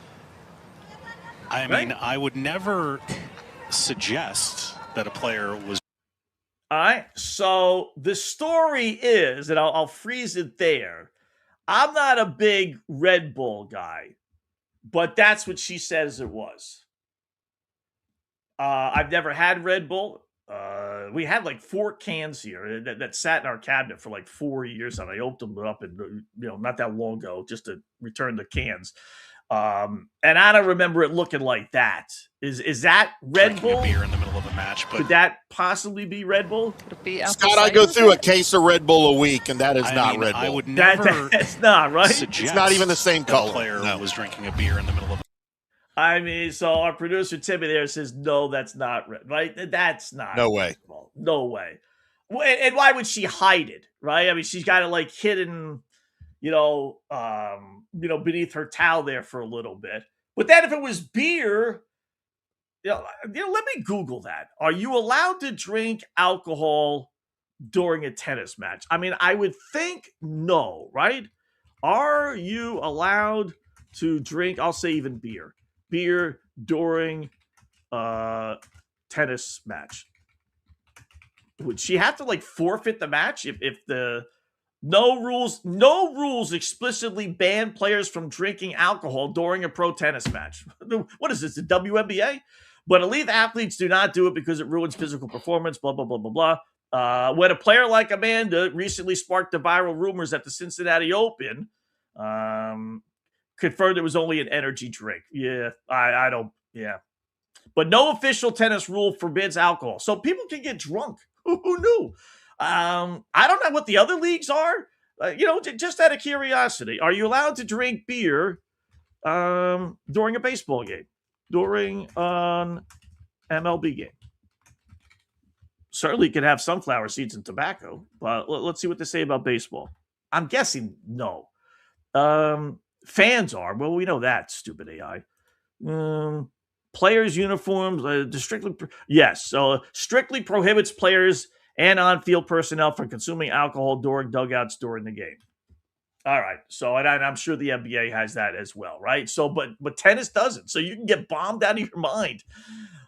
I mean, I would never suggest that a player was. All right. So the story is, and I'll freeze it there. I'm not a big Red Bull guy, but that's what she says it was. I've never had Red Bull. We had like 4 cans here that sat in our cabinet for like 4 years, and I opened them up and not that long ago just to return the cans. And I don't remember it looking like that. Is that Red Bull? A beer in the middle of a match, but could that possibly be Red Bull? Could it be Scott, I go through a case of Red Bull a week, and that is not Red Bull. I would never. That's not right. It's not even the same color. A player was drinking a beer in the middle of. I mean, so our producer Timmy there says no, that's not right. That's not. No way. No way. And why would she hide it, right? I mean, she's got it like hidden, beneath her towel there for a little bit. But then if it was beer, let me Google that. Are you allowed to drink alcohol during a tennis match? I mean, I would think no, right? Are you allowed to drink, I'll say even beer during a tennis match? Would she have to like forfeit the match if the no rules explicitly ban players from drinking alcohol during a pro tennis match? What is this, the WNBA? But elite athletes do not do it because it ruins physical performance, blah, blah, blah, blah, blah. When a player like Amanda recently sparked the viral rumors at the Cincinnati Open, confirmed it was only an energy drink. Yeah, I don't, yeah. But no official tennis rule forbids alcohol. So people can get drunk. Who knew? I don't know what the other leagues are. Just out of curiosity, are you allowed to drink beer during a baseball game, during an MLB game? Certainly can have sunflower seeds and tobacco, but let's see what they say about baseball. I'm guessing no. Fans are. Well, we know that, stupid AI. Players' uniforms, strictly prohibits players and on-field personnel from consuming alcohol during dugouts during the game. All right, so and I'm sure the NBA has that as well, right? So, but tennis doesn't. So you can get bombed out of your mind.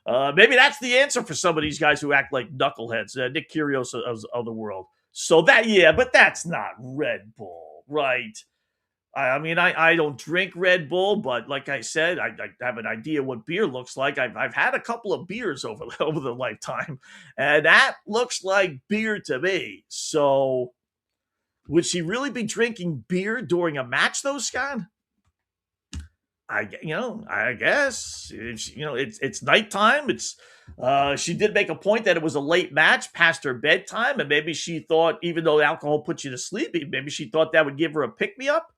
Maybe that's the answer for some of these guys who act like knuckleheads, Nick Kyrgios of the world. So but that's not Red Bull, right? I mean, I don't drink Red Bull, but like I said, I have an idea what beer looks like. I've had a couple of beers over the lifetime, and that looks like beer to me. So, would she really be drinking beer during a match, though, Scott? I guess it's nighttime. She did make a point that it was a late match past her bedtime, and maybe she thought, even though alcohol puts you to sleep, maybe she thought that would give her a pick-me-up.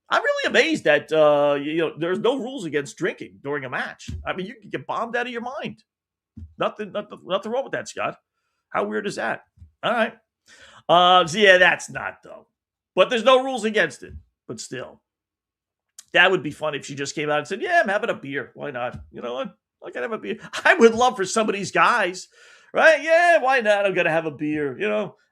I'm really amazed that there's no rules against drinking during a match. I mean, you can get bombed out of your mind. Nothing wrong with that, Scott. How weird is that? All right. That's not though. But there's no rules against it. But still, that would be fun if she just came out and said, "Yeah, I'm having a beer. Why not? You know what? I can have a beer." I would love for some of these guys, right? Yeah, why not? I'm gonna have a beer.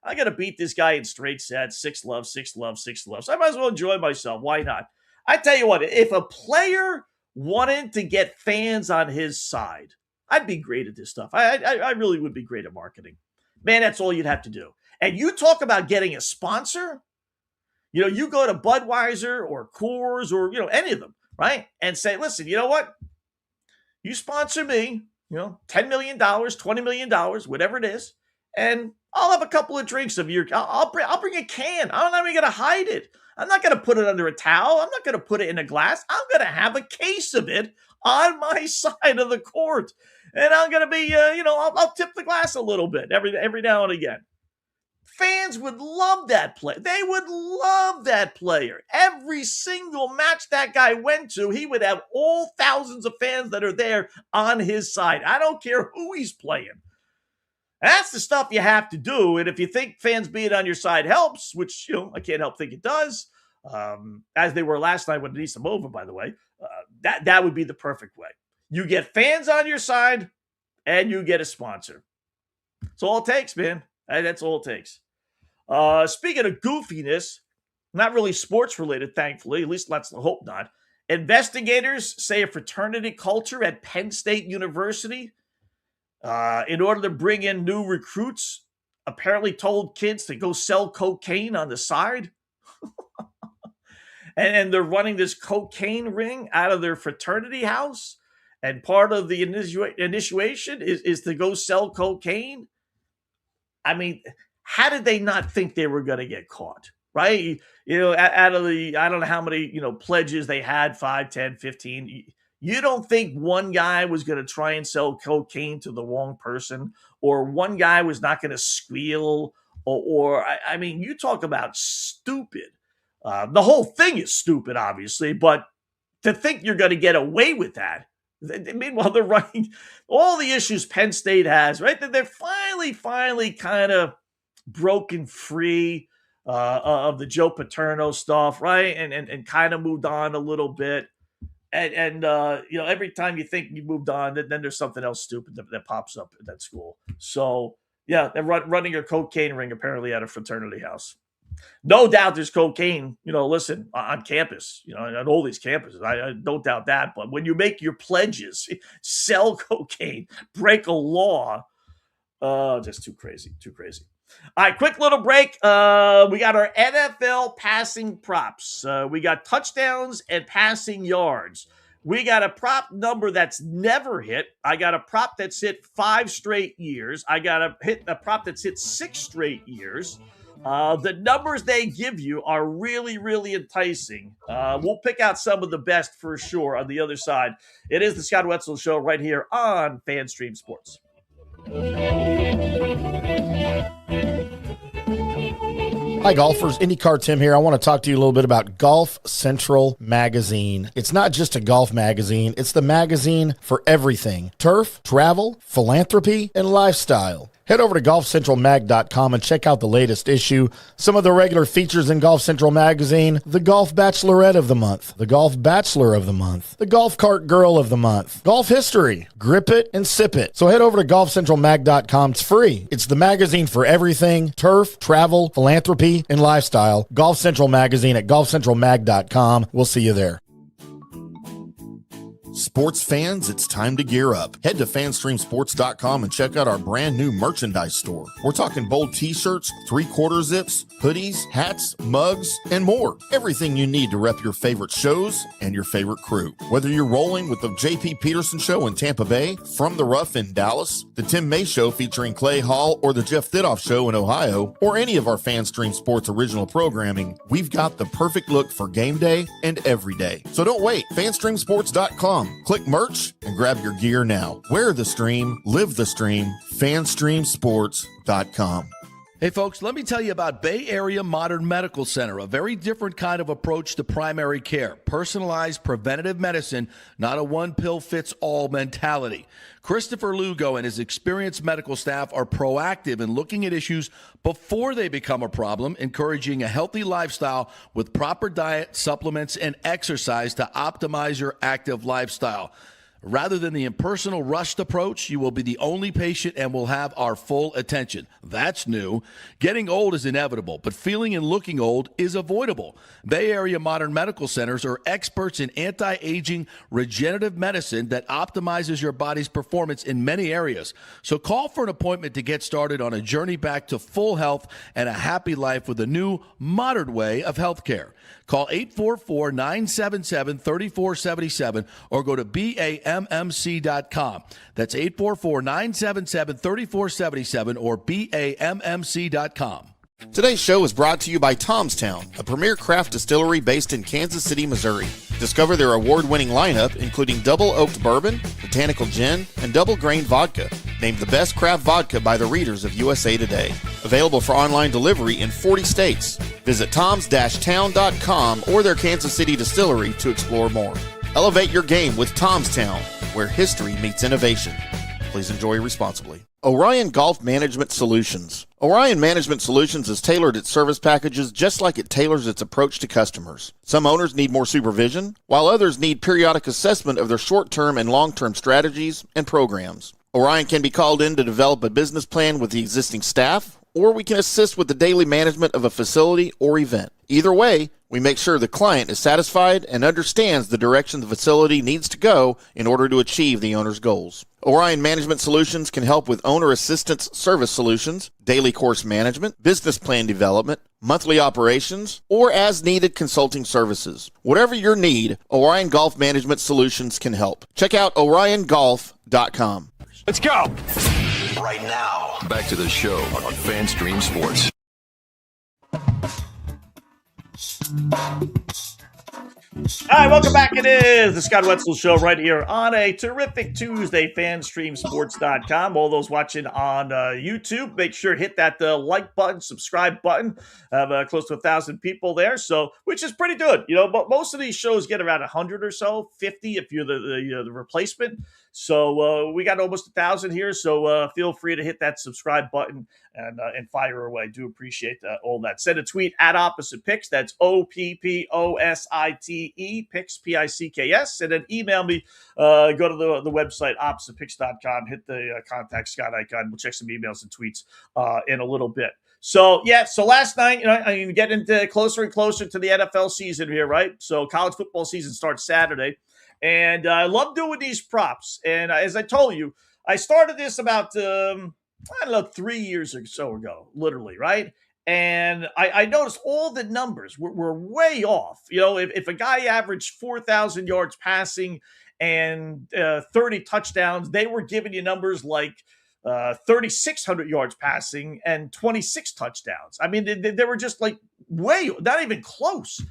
I got to beat this guy in straight sets, 6-love, 6-love, 6-love. So I might as well enjoy myself. Why not? I tell you what, if a player wanted to get fans on his side, I'd be great at this stuff. I really would be great at marketing. Man, that's all you'd have to do. And you talk about getting a sponsor. You go to Budweiser or Coors or, any of them, right? And say, listen, you know what? You sponsor me, $10 million, $20 million, whatever it is. And I'll have a couple of drinks of your. I'll bring a can. I'm not even going to hide it. I'm not going to put it under a towel. I'm not going to put it in a glass. I'm going to have a case of it on my side of the court, and I'm going to be, I'll tip the glass a little bit every now and again. Fans would love that play. They would love that player. Every single match that guy went to, he would have all thousands of fans that are there on his side. I don't care who he's playing. That's the stuff you have to do. And if you think fans being on your side helps, which, I can't help think it does, as they were last night when Anisimova, by the way, that would be the perfect way. You get fans on your side and you get a sponsor. That's all it takes, man. That's all it takes. Speaking of goofiness, not really sports related, thankfully, at least let's hope not. Investigators say a fraternity culture at Penn State University, in order to bring in new recruits, apparently told kids to go sell cocaine on the side. and they're running this cocaine ring out of their fraternity house. And part of the initiation is to go sell cocaine. I mean, how did they not think they were going to get caught? Right? Out of the, I don't know how many, pledges they had, 5, 10, 15. You don't think one guy was going to try and sell cocaine to the wrong person, or one guy was not going to squeal, or I mean, you talk about stupid. The whole thing is stupid, obviously, but to think you're going to get away with that. Meanwhile, they're running all the issues Penn State has, right? They're finally kind of broken free of the Joe Paterno stuff, right? And kind of moved on a little bit. And every time you think you moved on, then there's something else stupid that pops up at that school. So, yeah, they're running a cocaine ring apparently at a fraternity house. No doubt there's cocaine, listen, on campus, on all these campuses. I don't doubt that. But when you make your pledges, sell cocaine, break a law, just too crazy. All right, quick little break. We got our NFL passing props. We got touchdowns and passing yards. We got a prop number that's never hit. I got a prop that's hit 5 straight years. I got a prop that's hit 6 straight years. The numbers they give you are really, really enticing. We'll pick out some of the best for sure on the other side. It is the Scott Wetzel Show right here on FanStream Sports. Hi, golfers. IndyCar Tim here. I want to talk to you a little bit about Golf Central Magazine. It's not just a golf magazine. It's the magazine for everything: turf, travel, philanthropy, and lifestyle. Head over to golfcentralmag.com and check out the latest issue. Some of the regular features in Golf Central Magazine: the Golf Bachelorette of the Month, the Golf Bachelor of the Month, the Golf Cart Girl of the Month, Golf History, Grip It and Sip It. So head over to golfcentralmag.com. It's free. It's the magazine for everything: turf, travel, philanthropy, and lifestyle. Golf Central Magazine at golfcentralmag.com. We'll see you there. Sports fans, it's time to gear up. Head to fanstreamsports.com and check out our brand new merchandise store. We're talking bold t-shirts, 3/4 zips, hoodies, hats, mugs, and more. Everything you need to rep your favorite shows and your favorite crew. Whether you're rolling with the JP Peterson Show in Tampa Bay, From the Rough in Dallas, the Tim May Show featuring Clay Hall, or the Jeff Thidoff Show in Ohio, or any of our FanStream Sports original programming, we've got the perfect look for game day and every day. So don't wait. fanstreamsports.com. Click merch and grab your gear now. Wear the stream, live the stream. FanStreamSports.com. Hey folks, let me tell you about Bay Area Modern Medical Center, a very different kind of approach to primary care. Personalized preventative medicine, not a one-pill-fits-all mentality. Christopher Lugo and his experienced medical staff are proactive in looking at issues before they become a problem, encouraging a healthy lifestyle with proper diet, supplements, and exercise to optimize your active lifestyle. Rather than the impersonal, rushed approach, you will be the only patient and will have our full attention. That's new. Getting old is inevitable, but feeling and looking old is avoidable. Bay Area Modern Medical Centers are experts in anti-aging regenerative medicine that optimizes your body's performance in many areas. So call for an appointment to get started on a journey back to full health and a happy life with a new, modern way of healthcare. Call 844-977-3477 or go to BAMMC.com. That's 844-977-3477 or BAMMC.com. Today's show is brought to you by Tomstown, a premier craft distillery based in Kansas City, Missouri. Discover their award-winning lineup, including double oaked bourbon, botanical gin, and double grain vodka. Named the best craft vodka by the readers of USA Today. Available for online delivery in 40 states. Visit toms-town.com or their Kansas City distillery to explore more. Elevate your game with Tomstown, where history meets innovation. Please enjoy responsibly. Orion Golf Management Solutions. Orion Management Solutions has tailored its service packages just like it tailors its approach to customers. Some owners need more supervision, while others need periodic assessment of their short-term and long-term strategies and programs. Orion can be called in to develop a business plan with the existing staff, or we can assist with the daily management of a facility or event. Either way, we make sure the client is satisfied and understands the direction the facility needs to go in order to achieve the owner's goals. Orion Management Solutions can help with owner assistance service solutions, daily course management, business plan development, monthly operations, or as-needed consulting services. Whatever your need, Orion Golf Management Solutions can help. Check out oriongolf.com. Let's go! Right now, back to the show on FanStream Sports. All All right, welcome back. It is the Scott Wetzel Show right here on a terrific Tuesday, FanStreamSports.com. All those watching on YouTube, make sure to hit that like button, subscribe button. Have close to 1,000 people there, so which is pretty good. But most of these shows get around 100 or so, 50 if you're the replacement. So we got almost 1,000 here, so feel free to hit that subscribe button and fire away. Do appreciate all that. Send a tweet at Opposite Picks. That's OPPOSITE Picks PICKS, and then email me. Go to the website oppositepicks.com. Hit the contact Scott icon. We'll check some emails and tweets in a little bit. So last night, I'm getting closer and closer to the NFL season here, right? So college football season starts Saturday. And I love doing these props. And as I told you, I started this about, 3 years or so ago, literally, right? And I noticed all the numbers were way off. If a guy averaged 4,000 yards passing and 30 touchdowns, they were giving you numbers like 3,600 yards passing and 26 touchdowns. I mean, they were just like not even close.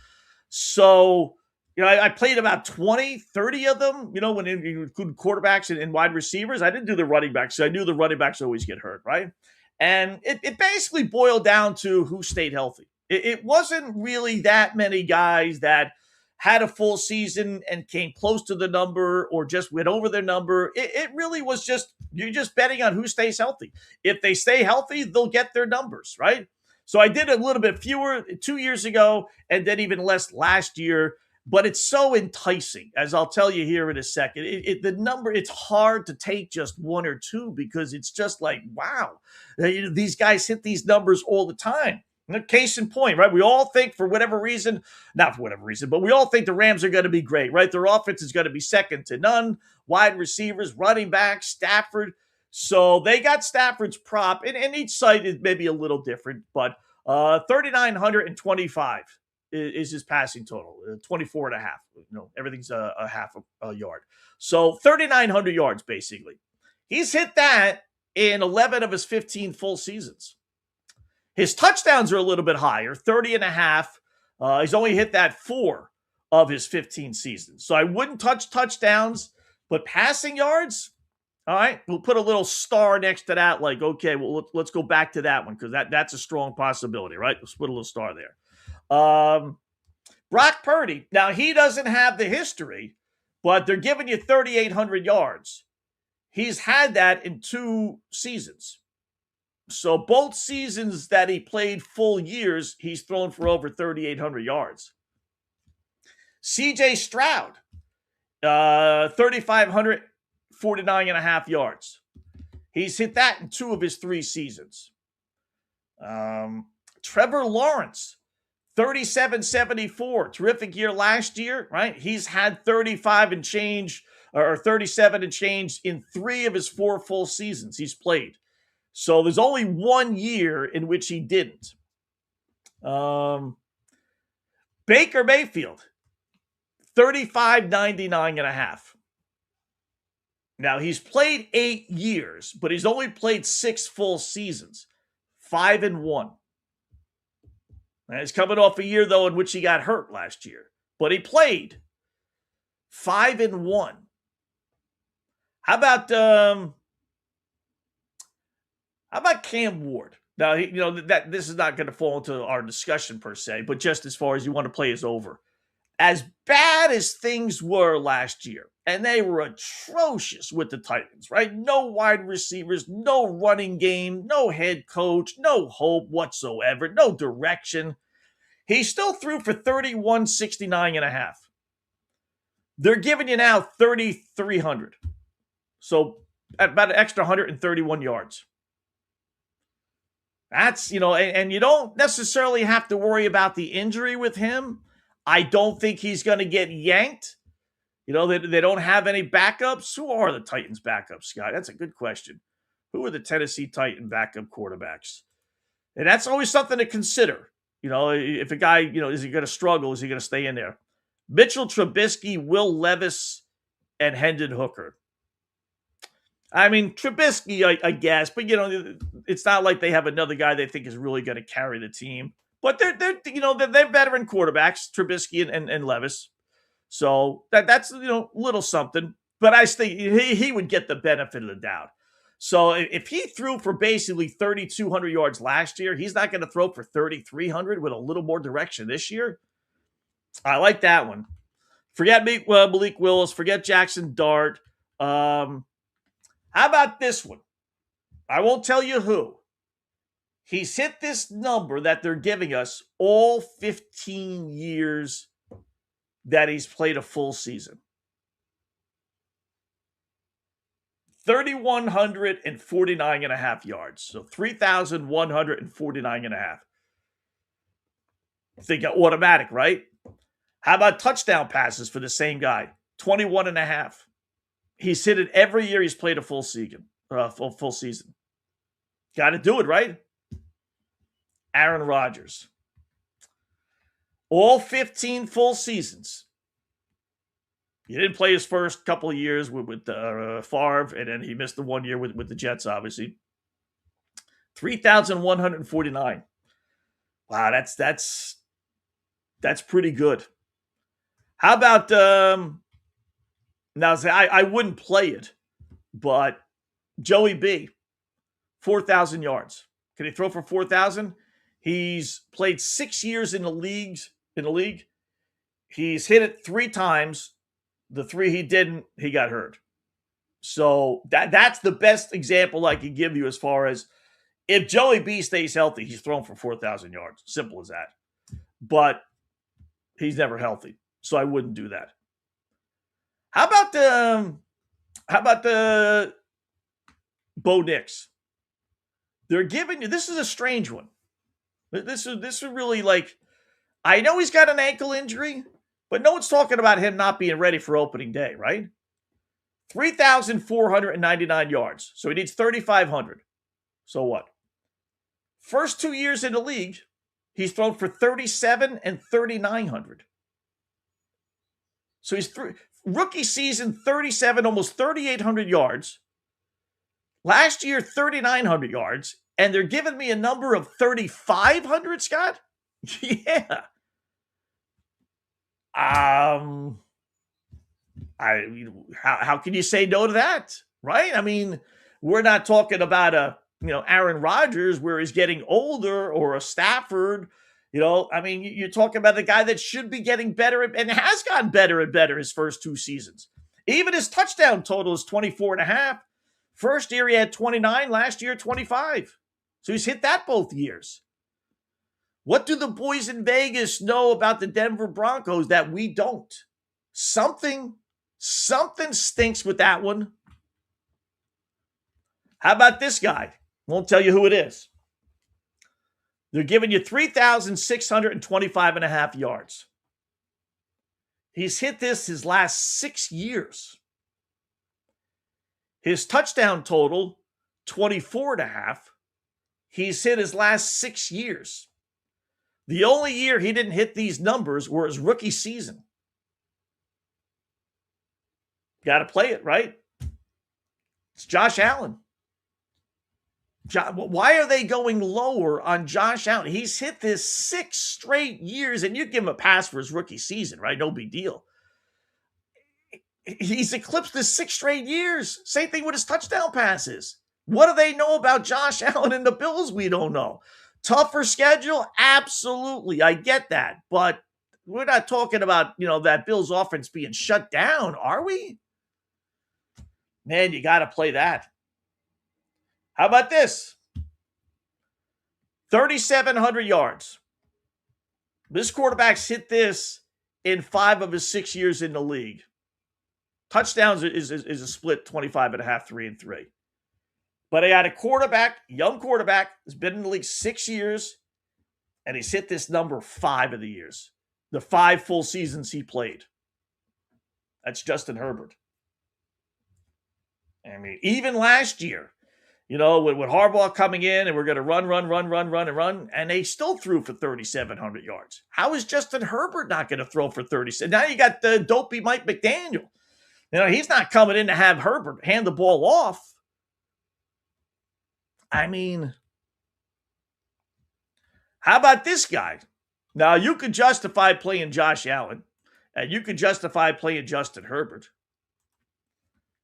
So... I played about 20, 30 of them, when you include quarterbacks and wide receivers. I didn't do the running backs, so I knew the running backs always get hurt, right? And it basically boiled down to who stayed healthy. It wasn't really that many guys that had a full season and came close to the number or just went over their number. It really was you're just betting on who stays healthy. If they stay healthy, they'll get their numbers, right? So I did a little bit fewer 2 years ago and then even less last year. But it's so enticing, as I'll tell you here in a second. The number, it's hard to take just one or two because it's just like, wow, these guys hit these numbers all the time. Case in point, right? We all think not for whatever reason, but we all think the Rams are going to be great, right? Their offense is going to be second to none. Wide receivers, running backs, Stafford. So they got Stafford's prop, and each site is maybe a little different, but 3,925. Is his passing total, 24 and a half. Everything's a half a yard. So 3,900 yards, basically. He's hit that in 11 of his 15 full seasons. His touchdowns are a little bit higher, 30 and a half. He's only hit that 4 of his 15 seasons. So I wouldn't touch touchdowns, but passing yards, all right, we'll put a little star next to that. Like, okay, well, let's go back to that one because that's a strong possibility, right? Let's put a little star there. Brock Purdy, now he doesn't have the history, but they're giving you 3,800 yards. He's had that in 2 seasons. So both seasons that he played full years, he's thrown for over 3,800 yards. CJ Stroud, 3,549 and a half yards. He's hit that in 2 of his 3 seasons. Trevor Lawrence, 37-74, terrific year last year, right? He's had 35 and change or 37 and change in 3 of his 4 full seasons he's played. So there's only 1 year in which he didn't. Baker Mayfield, 35-99 and a half. Now he's played 8 years, but he's only played 6 full seasons, 5-1. And he's coming off a year, though, in which he got hurt last year. But he played 5-1. How about Cam Ward? Now, that this is not going to fall into our discussion per se, but just as far as you want to play is over. As bad as things were last year, and they were atrocious with the Titans, right? No wide receivers, no running game, no head coach, no hope whatsoever, no direction. He still threw for 3,169 and a half. They're giving you now 3,300. So about an extra 131 yards. That's, and you don't necessarily have to worry about the injury with him. I don't think he's going to get yanked. They don't have any backups. Who are the Titans' backups, Scott? That's a good question. Who are the Tennessee Titan backup quarterbacks? And that's always something to consider. If a guy, is he going to struggle? Is he going to stay in there? Mitchell Trubisky, Will Levis, and Hendon Hooker. I mean, Trubisky, I guess, but, it's not like they have another guy they think is really going to carry the team. But they're veteran quarterbacks, Trubisky and Levis. So that's little something. But I think he would get the benefit of the doubt. So if he threw for basically 3,200 yards last year, he's not going to throw for 3,300 with a little more direction this year. I like that one. Forget Malik Willis. Forget Jackson Dart. How about this one? I won't tell you who. He's hit this number that they're giving us all 15 years that he's played a full season. 3,149 and a half yards. So 3,149 and a half. Think automatic, right? How about touchdown passes for the same guy? 21 and a half. He's hit it every year he's played a full season. Full season. Got to do it, right? Aaron Rodgers. All 15 full seasons. He didn't play his first couple of years with Favre, and then he missed the 1 year with the Jets, obviously. 3,149. Wow, that's pretty good. How about now? I wouldn't play it, but Joey B, 4,000 yards. Can he throw for 4,000? He's played 6 years in the league. He's hit it 3 times. The 3 he didn't, he got hurt. So that's the best example I can give you as far as if Joey B stays healthy, he's thrown for 4,000 yards. Simple as that. But he's never healthy, so I wouldn't do that. How about the Bo Nix? They're giving you, this is a strange one. This is really like, I know he's got an ankle injury, but no one's talking about him not being ready for opening day, right? 3,499 yards. So he needs 3,500. So what? First 2 years in the league, he's thrown for 37 and 3,900. So he's rookie season, 37, almost 3,800 yards. Last year, 3,900 yards. And they're giving me a number of 3,500, Scott? Yeah. How can you say no to that, right? I mean, we're not talking about Aaron Rodgers where he's getting older or a Stafford. I mean, you're talking about the guy that should be getting better and has gotten better and better his first 2 seasons. Even his touchdown total is 24 and a half. First year he had 29, last year 25. So he's hit that both years. What do the boys in Vegas know about the Denver Broncos that we don't? Something stinks with that one. How about this guy? Won't tell you who it is. They're giving you 3,625 and a half yards. He's hit this his last 6 years. His touchdown total, 24 and a half. He's hit his last 6 years. The only year he didn't hit these numbers were his rookie season. Got to play it, right? It's Josh Allen. Why are they going lower on Josh Allen? He's hit this 6 straight years, and you give him a pass for his rookie season, right? No big deal. He's eclipsed this 6 straight years. Same thing with his touchdown passes. What do they know about Josh Allen and the Bills we don't know? Tougher schedule? Absolutely. I get that. But we're not talking about, that Bills offense being shut down, are we? Man, you got to play that. How about this? 3,700 yards. This quarterback's hit this in 5 of his 6 years in the league. Touchdowns is a split 25 and a half, 3 and 3. But I got a quarterback, young quarterback, has been in the league 6 years, and he's hit this number 5 of the years. The 5 full seasons he played. That's Justin Herbert. I mean, even last year, with Harbaugh coming in and we're going to run, and they still threw for 3,700 yards. How is Justin Herbert not going to throw for 37? Now you got the dopey Mike McDaniel. He's not coming in to have Herbert hand the ball off. I mean, how about this guy? Now, you could justify playing Josh Allen. And you could justify playing Justin Herbert.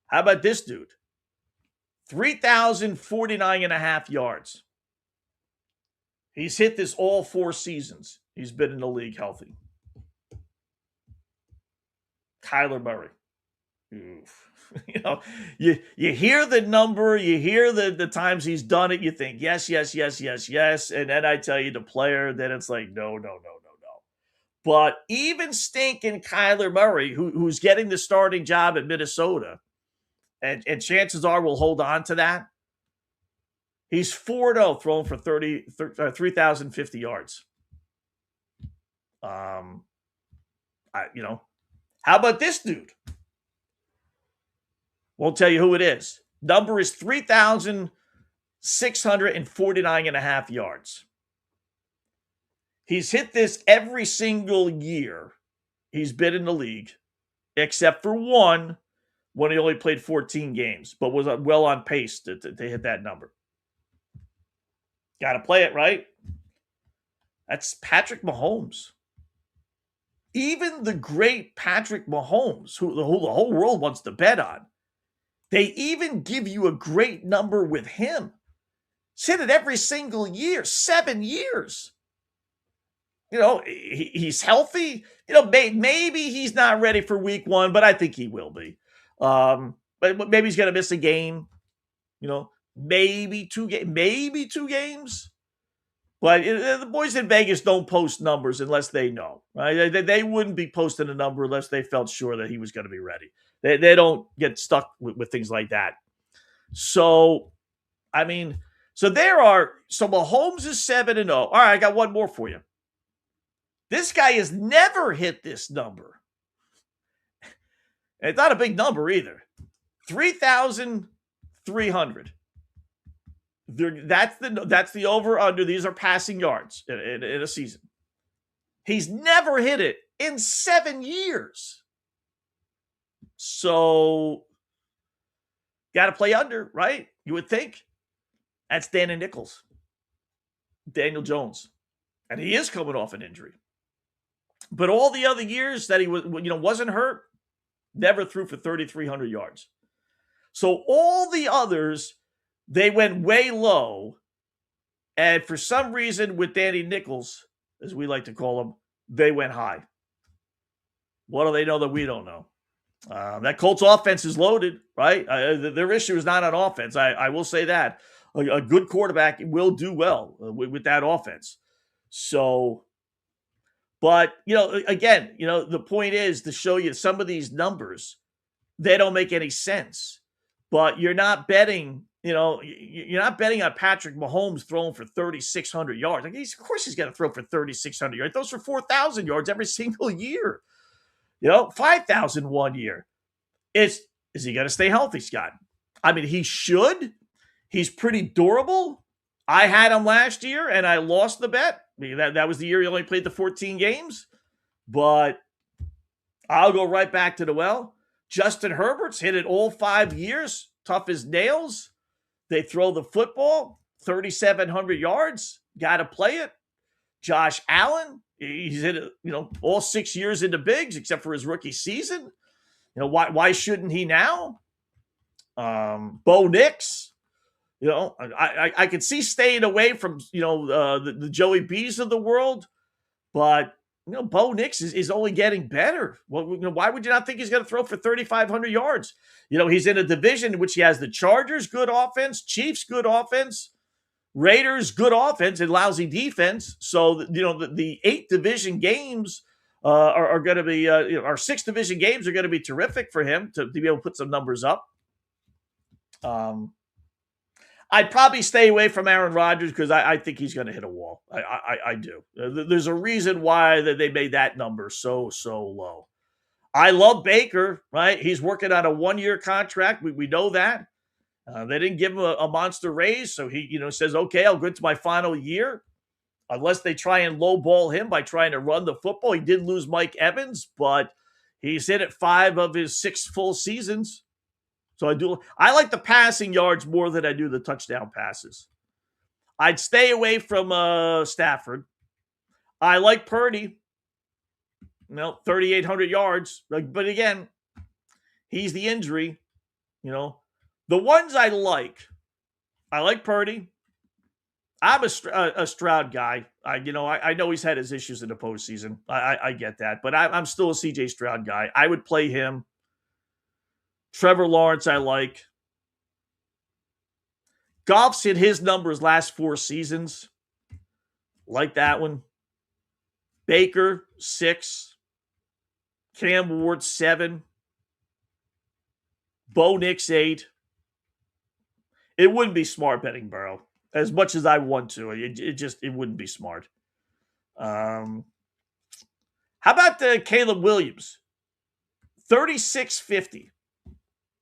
How about this dude? 3,049 and a half yards. He's hit this all 4 seasons. He's been in the league healthy. Kyler Murray. Oof. You hear the number, you hear the times he's done it, you think, yes. And then I tell you the player, then it's like, no. But even stinking Kyler Murray, who's getting the starting job at Minnesota, and chances are we'll hold on to that, he's 4-0 thrown for 3,050 yards. How about this dude? Won't tell you who it is. Number is 3,649 and a half yards. He's hit this every single year he's been in the league, except for one when he only played 14 games, but was well on pace to hit that number. Got to play it, right? That's Patrick Mahomes. Even the great Patrick Mahomes, who the whole world wants to bet on, they even give you a great number with him. He's hit it every single year, 7 years. He's healthy. Maybe he's not ready for week 1, but I think he will be. But maybe he's going to miss a game. Maybe two games. But the boys in Vegas don't post numbers unless they know, right? They wouldn't be posting a number unless they felt sure that he was going to be ready. They don't get stuck with things like that. So Mahomes is 7-0. All right, I got one more for you. This guy has never hit this number. And it's not a big number either. 3,300. That's the over-under. These are passing yards in a season. He's never hit it in 7 years. So, got to play under, right? You would think. That's Danny Nichols. Daniel Jones. And he is coming off an injury. But all the other years that he wasn't hurt, never threw for 3,300 yards. So all the others, they went way low. And for some reason with Danny Nichols, as we like to call him, they went high. What do they know that we don't know? That Colts offense is loaded, right? Their issue is not on offense. I will say that. A good quarterback will do well with that offense. So, but, again, the point is to show you some of these numbers, they don't make any sense. But you're not betting, you're not betting on Patrick Mahomes throwing for 3,600 yards. Of course he's going to throw for 3,600 yards. He throws for 4,000 yards every single year. 5,000 one year. Is he going to stay healthy, Scott? He should. He's pretty durable. I had him last year, and I lost the bet. That was the year he only played the 14 games. But I'll go right back to the well. Justin Herbert's hit it all 5 years. Tough as nails. They throw the football, 3,700 yards. Got to play it. Josh Allen, he's hit it, all 6 years into bigs, except for his rookie season. Why shouldn't he now? Bo Nix, I could see staying away from, the Joey B's of the world, but, Bo Nix is only getting better. Why would you not think he's going to throw for 3,500 yards? He's in a division in which he has the Chargers, good offense, Chiefs, good offense, Raiders, good offense, and lousy defense. So, the 8 division games are going to be, our 6 division games are going to be terrific for him to be able to put some numbers up. I'd probably stay away from Aaron Rodgers because I think he's going to hit a wall. I do. There's a reason why they made that number so low. I love Baker, right? He's working on a 1-year contract. We know that. They didn't give him a monster raise, so he says, okay, I'll go into my final year. Unless they try and lowball him by trying to run the football. He did lose Mike Evans, but he's hit it 5 of his 6 full seasons. So I like the passing yards more than I do the touchdown passes. I'd stay away from Stafford. I like Purdy. 3,800 yards. But again, he's the injury. The ones I like Purdy. I'm a Stroud guy. I know he's had his issues in the postseason. I get that, but I'm still a CJ Stroud guy. I would play him. Trevor Lawrence, I like. Goff's hit his numbers last 4 seasons. Like that one. Baker, 6. Cam Ward, 7. Bo Nix, 8. It wouldn't be smart betting Burrow. As much as I want to. It wouldn't be smart. How about Caleb Williams? 36.50.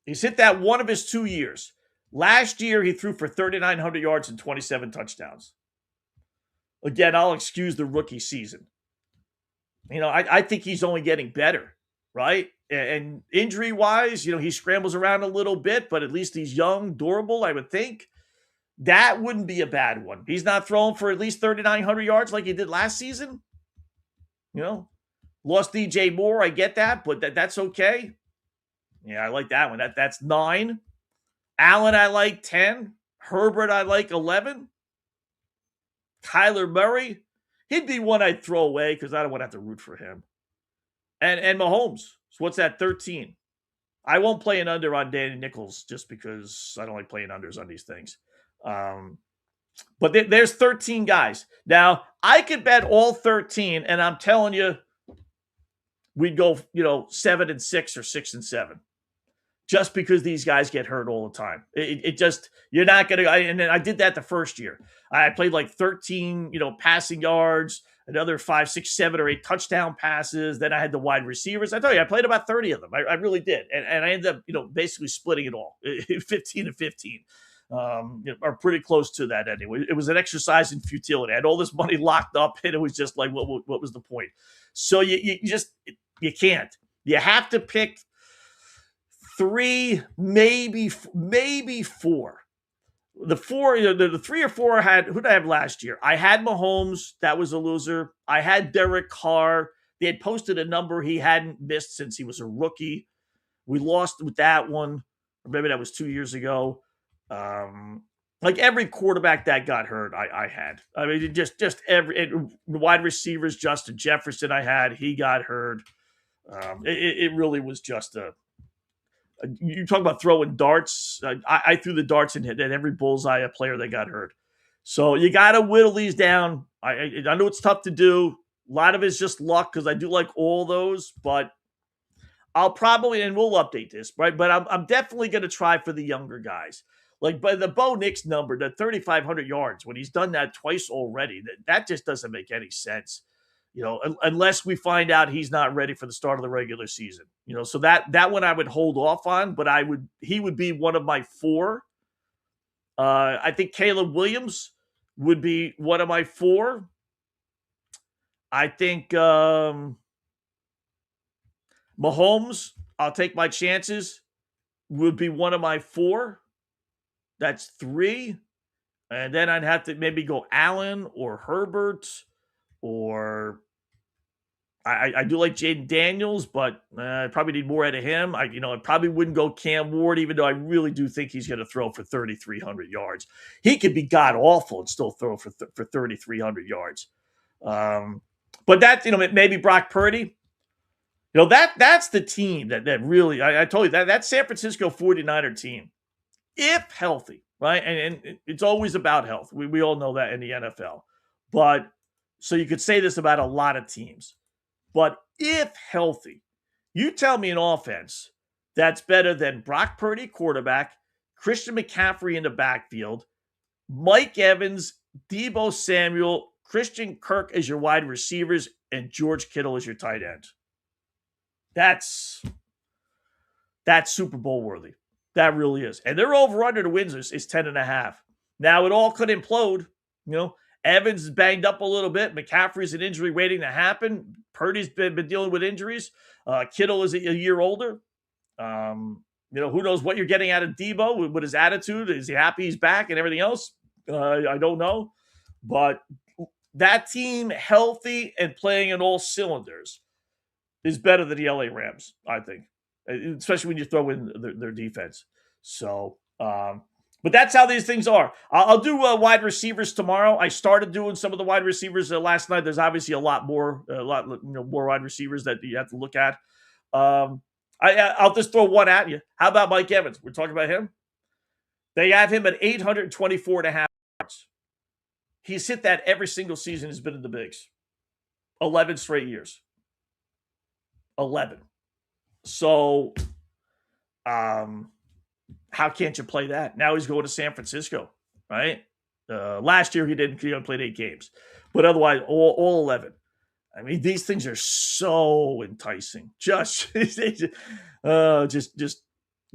He's hit that one of his 2 years. Last year, he threw for 3,900 yards and 27 touchdowns. Again, I'll excuse the rookie season. I think he's only getting better, right? And injury-wise, he scrambles around a little bit, but at least he's young, durable, I would think. That wouldn't be a bad one. He's not throwing for at least 3,900 yards like he did last season. Lost DJ Moore, I get that, but that's okay. Yeah, I like that one. That's 9. Allen, I like 10. Herbert, I like 11. Kyler Murray, he'd be one I'd throw away because I don't want to have to root for him. And Mahomes, so what's that, 13? I won't play an under on Danny Nichols just because I don't like playing unders on these things. But there's 13 guys. Now, I could bet all 13, and I'm telling you, we'd go, 7-6 or 6-7. Just because these guys get hurt all the time. It just, you're not going to, and then I did that the first year. I played like 13, passing yards, another 5, 6, 7, or 8 touchdown passes. Then I had the wide receivers. I tell you, I played about 30 of them. I really did. And I ended up, basically splitting it all, 15 and 15. Are pretty close to that anyway. It was an exercise in futility. I had all this money locked up, and it was just like, what was the point? So you can't. You have to pick 3, maybe 4. The 4, the 3 or 4 who did I have last year? I had Mahomes. That was a loser. I had Derek Carr. They had posted a number he hadn't missed since he was a rookie. We lost with that one. Or maybe that was 2 years ago. Like every quarterback that got hurt, I had. I mean, just every wide receivers, Justin Jefferson, I had. He got hurt. It really was just you talk about throwing darts. I threw the darts and hit every bullseye a player that got hurt. So you got to whittle these down. I know it's tough to do. A lot of it's just luck because I do like all those, but I'll probably, and we'll update this, right? But I'm definitely going to try for the younger guys. Like by the Bo Nix number, the 3,500 yards, when he's done that twice already, that just doesn't make any sense. Unless we find out he's not ready for the start of the regular season. So that one I would hold off on, but he would be one of my 4. I think Caleb Williams would be one of my 4. I think Mahomes, I'll take my chances, would be one of my 4. That's 3. And then I'd have to maybe go Allen or Herbert, or I do like Jaden Daniels, but I probably need more out of him. I probably wouldn't go Cam Ward, even though I really do think he's going to throw for 3,300 yards. He could be god-awful and still throw for 3,300 yards. But that, maybe Brock Purdy. That's the team that really, I told you, that San Francisco 49er team, if healthy, right? And it's always about health. We all know that in the NFL. But so you could say this about a lot of teams. But if healthy, you tell me an offense that's better than Brock Purdy, quarterback, Christian McCaffrey in the backfield, Mike Evans, Deebo Samuel, Christian Kirk as your wide receivers, and George Kittle as your tight end. That's Super Bowl worthy. That really is. And their over-under to wins is 10.5. Now, it all could implode. Evans is banged up a little bit. McCaffrey's an injury waiting to happen. Purdy's been dealing with injuries. Kittle is a year older. Who knows what you're getting out of Deebo with his attitude. Is he happy he's back and everything else? I don't know. But that team healthy and playing in all cylinders, is better than the LA Rams, I think, especially when you throw in their defense. So, but that's how these things are. I'll do wide receivers tomorrow. I started doing some of the wide receivers last night. There's obviously a lot more wide receivers that you have to look at. I'll just throw one at you. How about Mike Evans? We're talking about him. They have him at 824.5 yards. He's hit that every single season he's been in the bigs. 11 straight years. 11. So, how can't you play that? Now he's going to San Francisco, right? Last year he didn't. He only played 8 games, but otherwise all 11. I mean, these things are so enticing. Just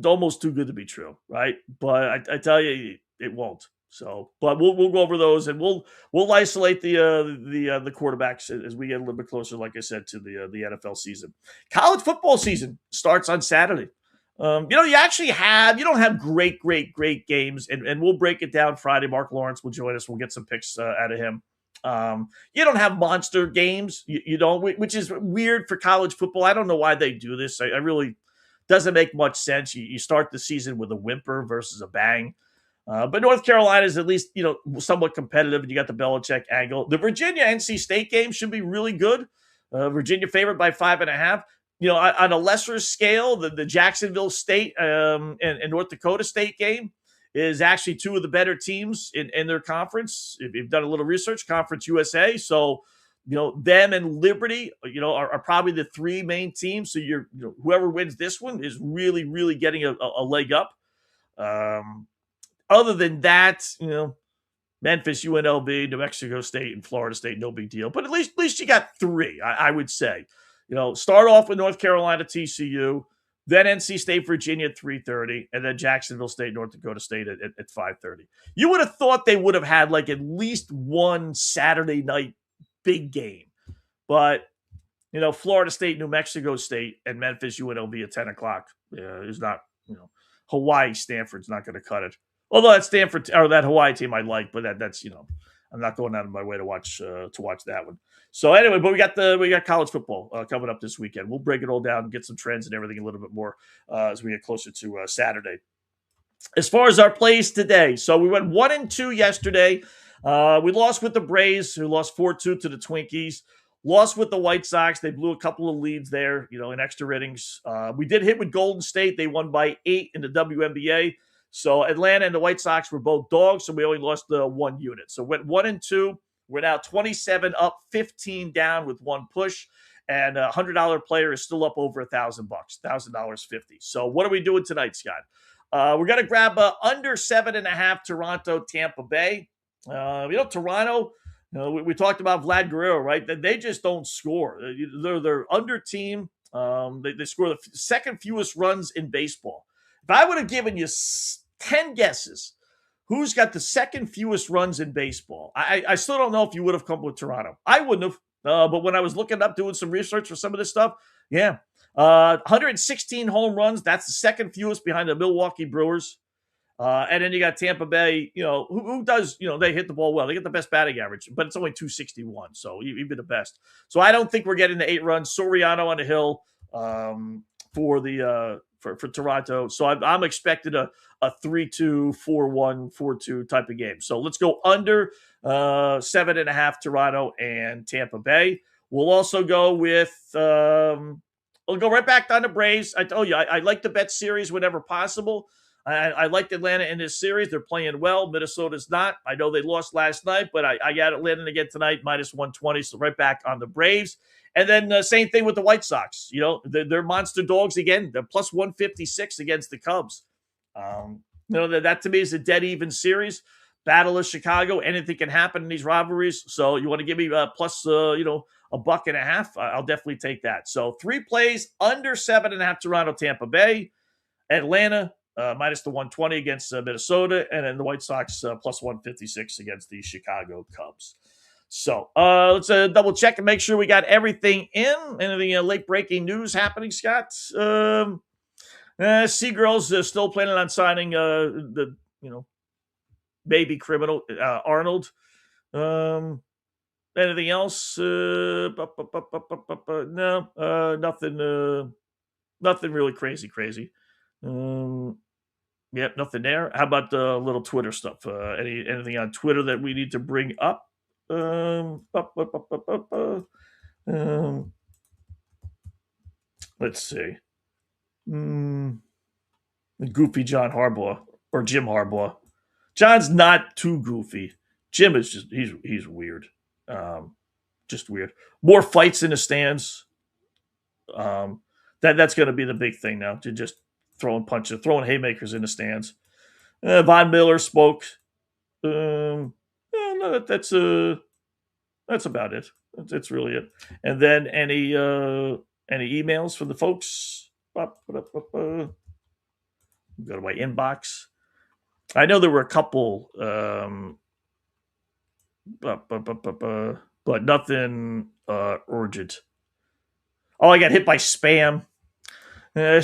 almost too good to be true, right? But I tell you, it won't. So, but we'll go over those, and we'll isolate the quarterbacks as we get a little bit closer, like I said, to the NFL season. College football season starts on Saturday. You don't have great games, and we'll break it down Friday. Mark Lawrence will join us. We'll get some picks out of him. You don't have monster games. You don't, which is weird for college football. I don't know why they do this. I really doesn't make much sense. You start the season with a whimper versus a bang. But North Carolina is at least, somewhat competitive, and you got the Belichick angle. The Virginia-NC State game should be really good. Virginia favored by 5.5. On a lesser scale, the Jacksonville State and North Dakota State game is actually two of the better teams in their conference. If you've done a little research, Conference USA. So, them and Liberty, are probably the 3 main teams. So whoever wins this one is really, really getting a leg up. Other than that, Memphis, UNLV, New Mexico State, and Florida State, no big deal. But at least you got 3, I would say. Start off with North Carolina, TCU, then NC State, Virginia at 3:30, and then Jacksonville State, North Dakota State at 5:30. You would have thought they would have had at least one Saturday night big game. But, Florida State, New Mexico State, and Memphis, UNLV at 10 o'clock is not, Hawaii, Stanford's not going to cut it. Although that Stanford or that Hawaii team I like, but that's I'm not going out of my way to watch that one. So anyway, but we got college football coming up this weekend. We'll break it all down and get some trends and everything a little bit more as we get closer to Saturday. As far as our plays today, so we went 1-2 yesterday. We lost with the Braves, who lost 4-2 to the Twinkies. Lost with the White Sox. They blew a couple of leads there, in extra innings. We did hit with Golden State. They won by 8 in the WNBA. So Atlanta and the White Sox were both dogs, so we only lost 1 unit. So went 1-2. We're now 27 up, 15 down with 1 push, and a $100 player is still up over $1,000, $1,000.50. So what are we doing tonight, Scott? We're going to grab under 7.5 Toronto, Tampa Bay. Toronto. We talked about Vlad Guerrero, right? They just don't score. They're under team. They score the second fewest runs in baseball. If I would have given you 10 guesses, who's got the second fewest runs in baseball, I still don't know if you would have come with Toronto. I wouldn't have. But when I was looking up, doing some research for some of this stuff, 116 home runs. That's the second fewest behind the Milwaukee Brewers. And then you got Tampa Bay, who does, they hit the ball well. They get the best batting average, but it's only 261. So even the best. So I don't think we're getting the 8 runs. Soriano on the hill for Toronto. So I'm expecting a 3-2, 4-1, 4-2 type of game. So let's go under 7.5 Toronto and Tampa Bay. We'll also go with, we'll go right back down to Braves. I told you, I like the bet series whenever possible. I liked Atlanta in this series. They're playing well. Minnesota's not. I know they lost last night, but I got Atlanta again tonight, minus 120. So right back on the Braves. And then same thing with the White Sox. They're monster dogs again. They're plus 156 against the Cubs. That to me is a dead even series. Battle of Chicago. Anything can happen in these rivalries. So you want to give me plus, $1.50? I'll definitely take that. So 3 plays under 7.5 Toronto, Tampa Bay, Atlanta. Minus the 120 against Minnesota, and then the White Sox plus 156 against the Chicago Cubs. So let's double check and make sure we got everything in. Anything late breaking news happening, Scott? Seagirls still planning on signing baby criminal Arnold. Anything else? No, nothing really crazy. Yep, nothing there. How about the little Twitter stuff? Anything on Twitter that we need to bring up? Let's see. Goofy John Harbaugh or Jim Harbaugh. John's not too goofy. Jim is just he's weird. Just weird. More fights in the stands. That's going to be the big thing now. To just throwing punches, throwing haymakers in the stands. Von Miller spoke. No, that's about it. That's really it. And then any emails from the folks? Go to my inbox. I know there were a couple, but nothing urgent. Oh, I got hit by spam. I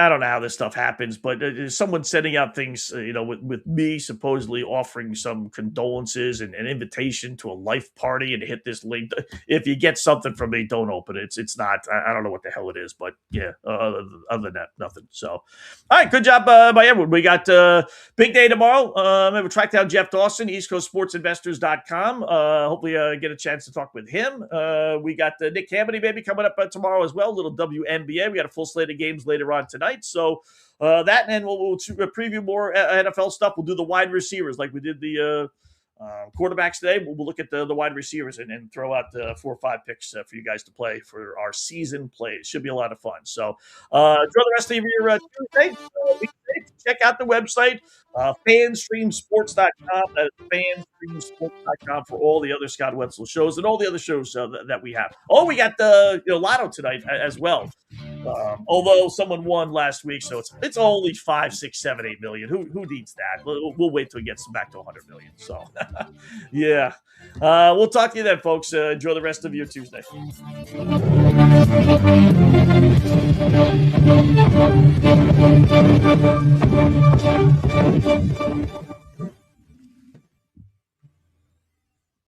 don't know how this stuff happens, but someone sending out things, with me supposedly offering some condolences and an invitation to a life party and hit this link. If you get something from me, don't open it. It's not. I don't know what the hell it is, but yeah. Other than that, nothing. So, all right, good job by everyone. We got big day tomorrow. We'll track down Jeff Dawson, EastCoastSportsInvestors.com. Hopefully, get a chance to talk with him. We got Nick Hamady maybe coming up tomorrow as well. A little WNBA. We got a full slate of games later on tonight. So that, and we'll preview more NFL stuff. We'll do the wide receivers like we did the quarterbacks today. We'll look at the wide receivers and throw out 4 or 5 picks for you guys to play for our season plays. Should be a lot of fun. So enjoy the rest of your Tuesday. Check out the website, fanstreamsports.com. That is fanstreamsports.com for all the other Scott Wetzel shows and all the other shows that we have. Oh, we got the Lotto tonight as well. Although someone won last week, so it's only 5, 6, 7, 8 million. Who needs that? We'll wait till it gets back to 100 million. So, yeah. We'll talk to you then, folks. Enjoy the rest of your Tuesday.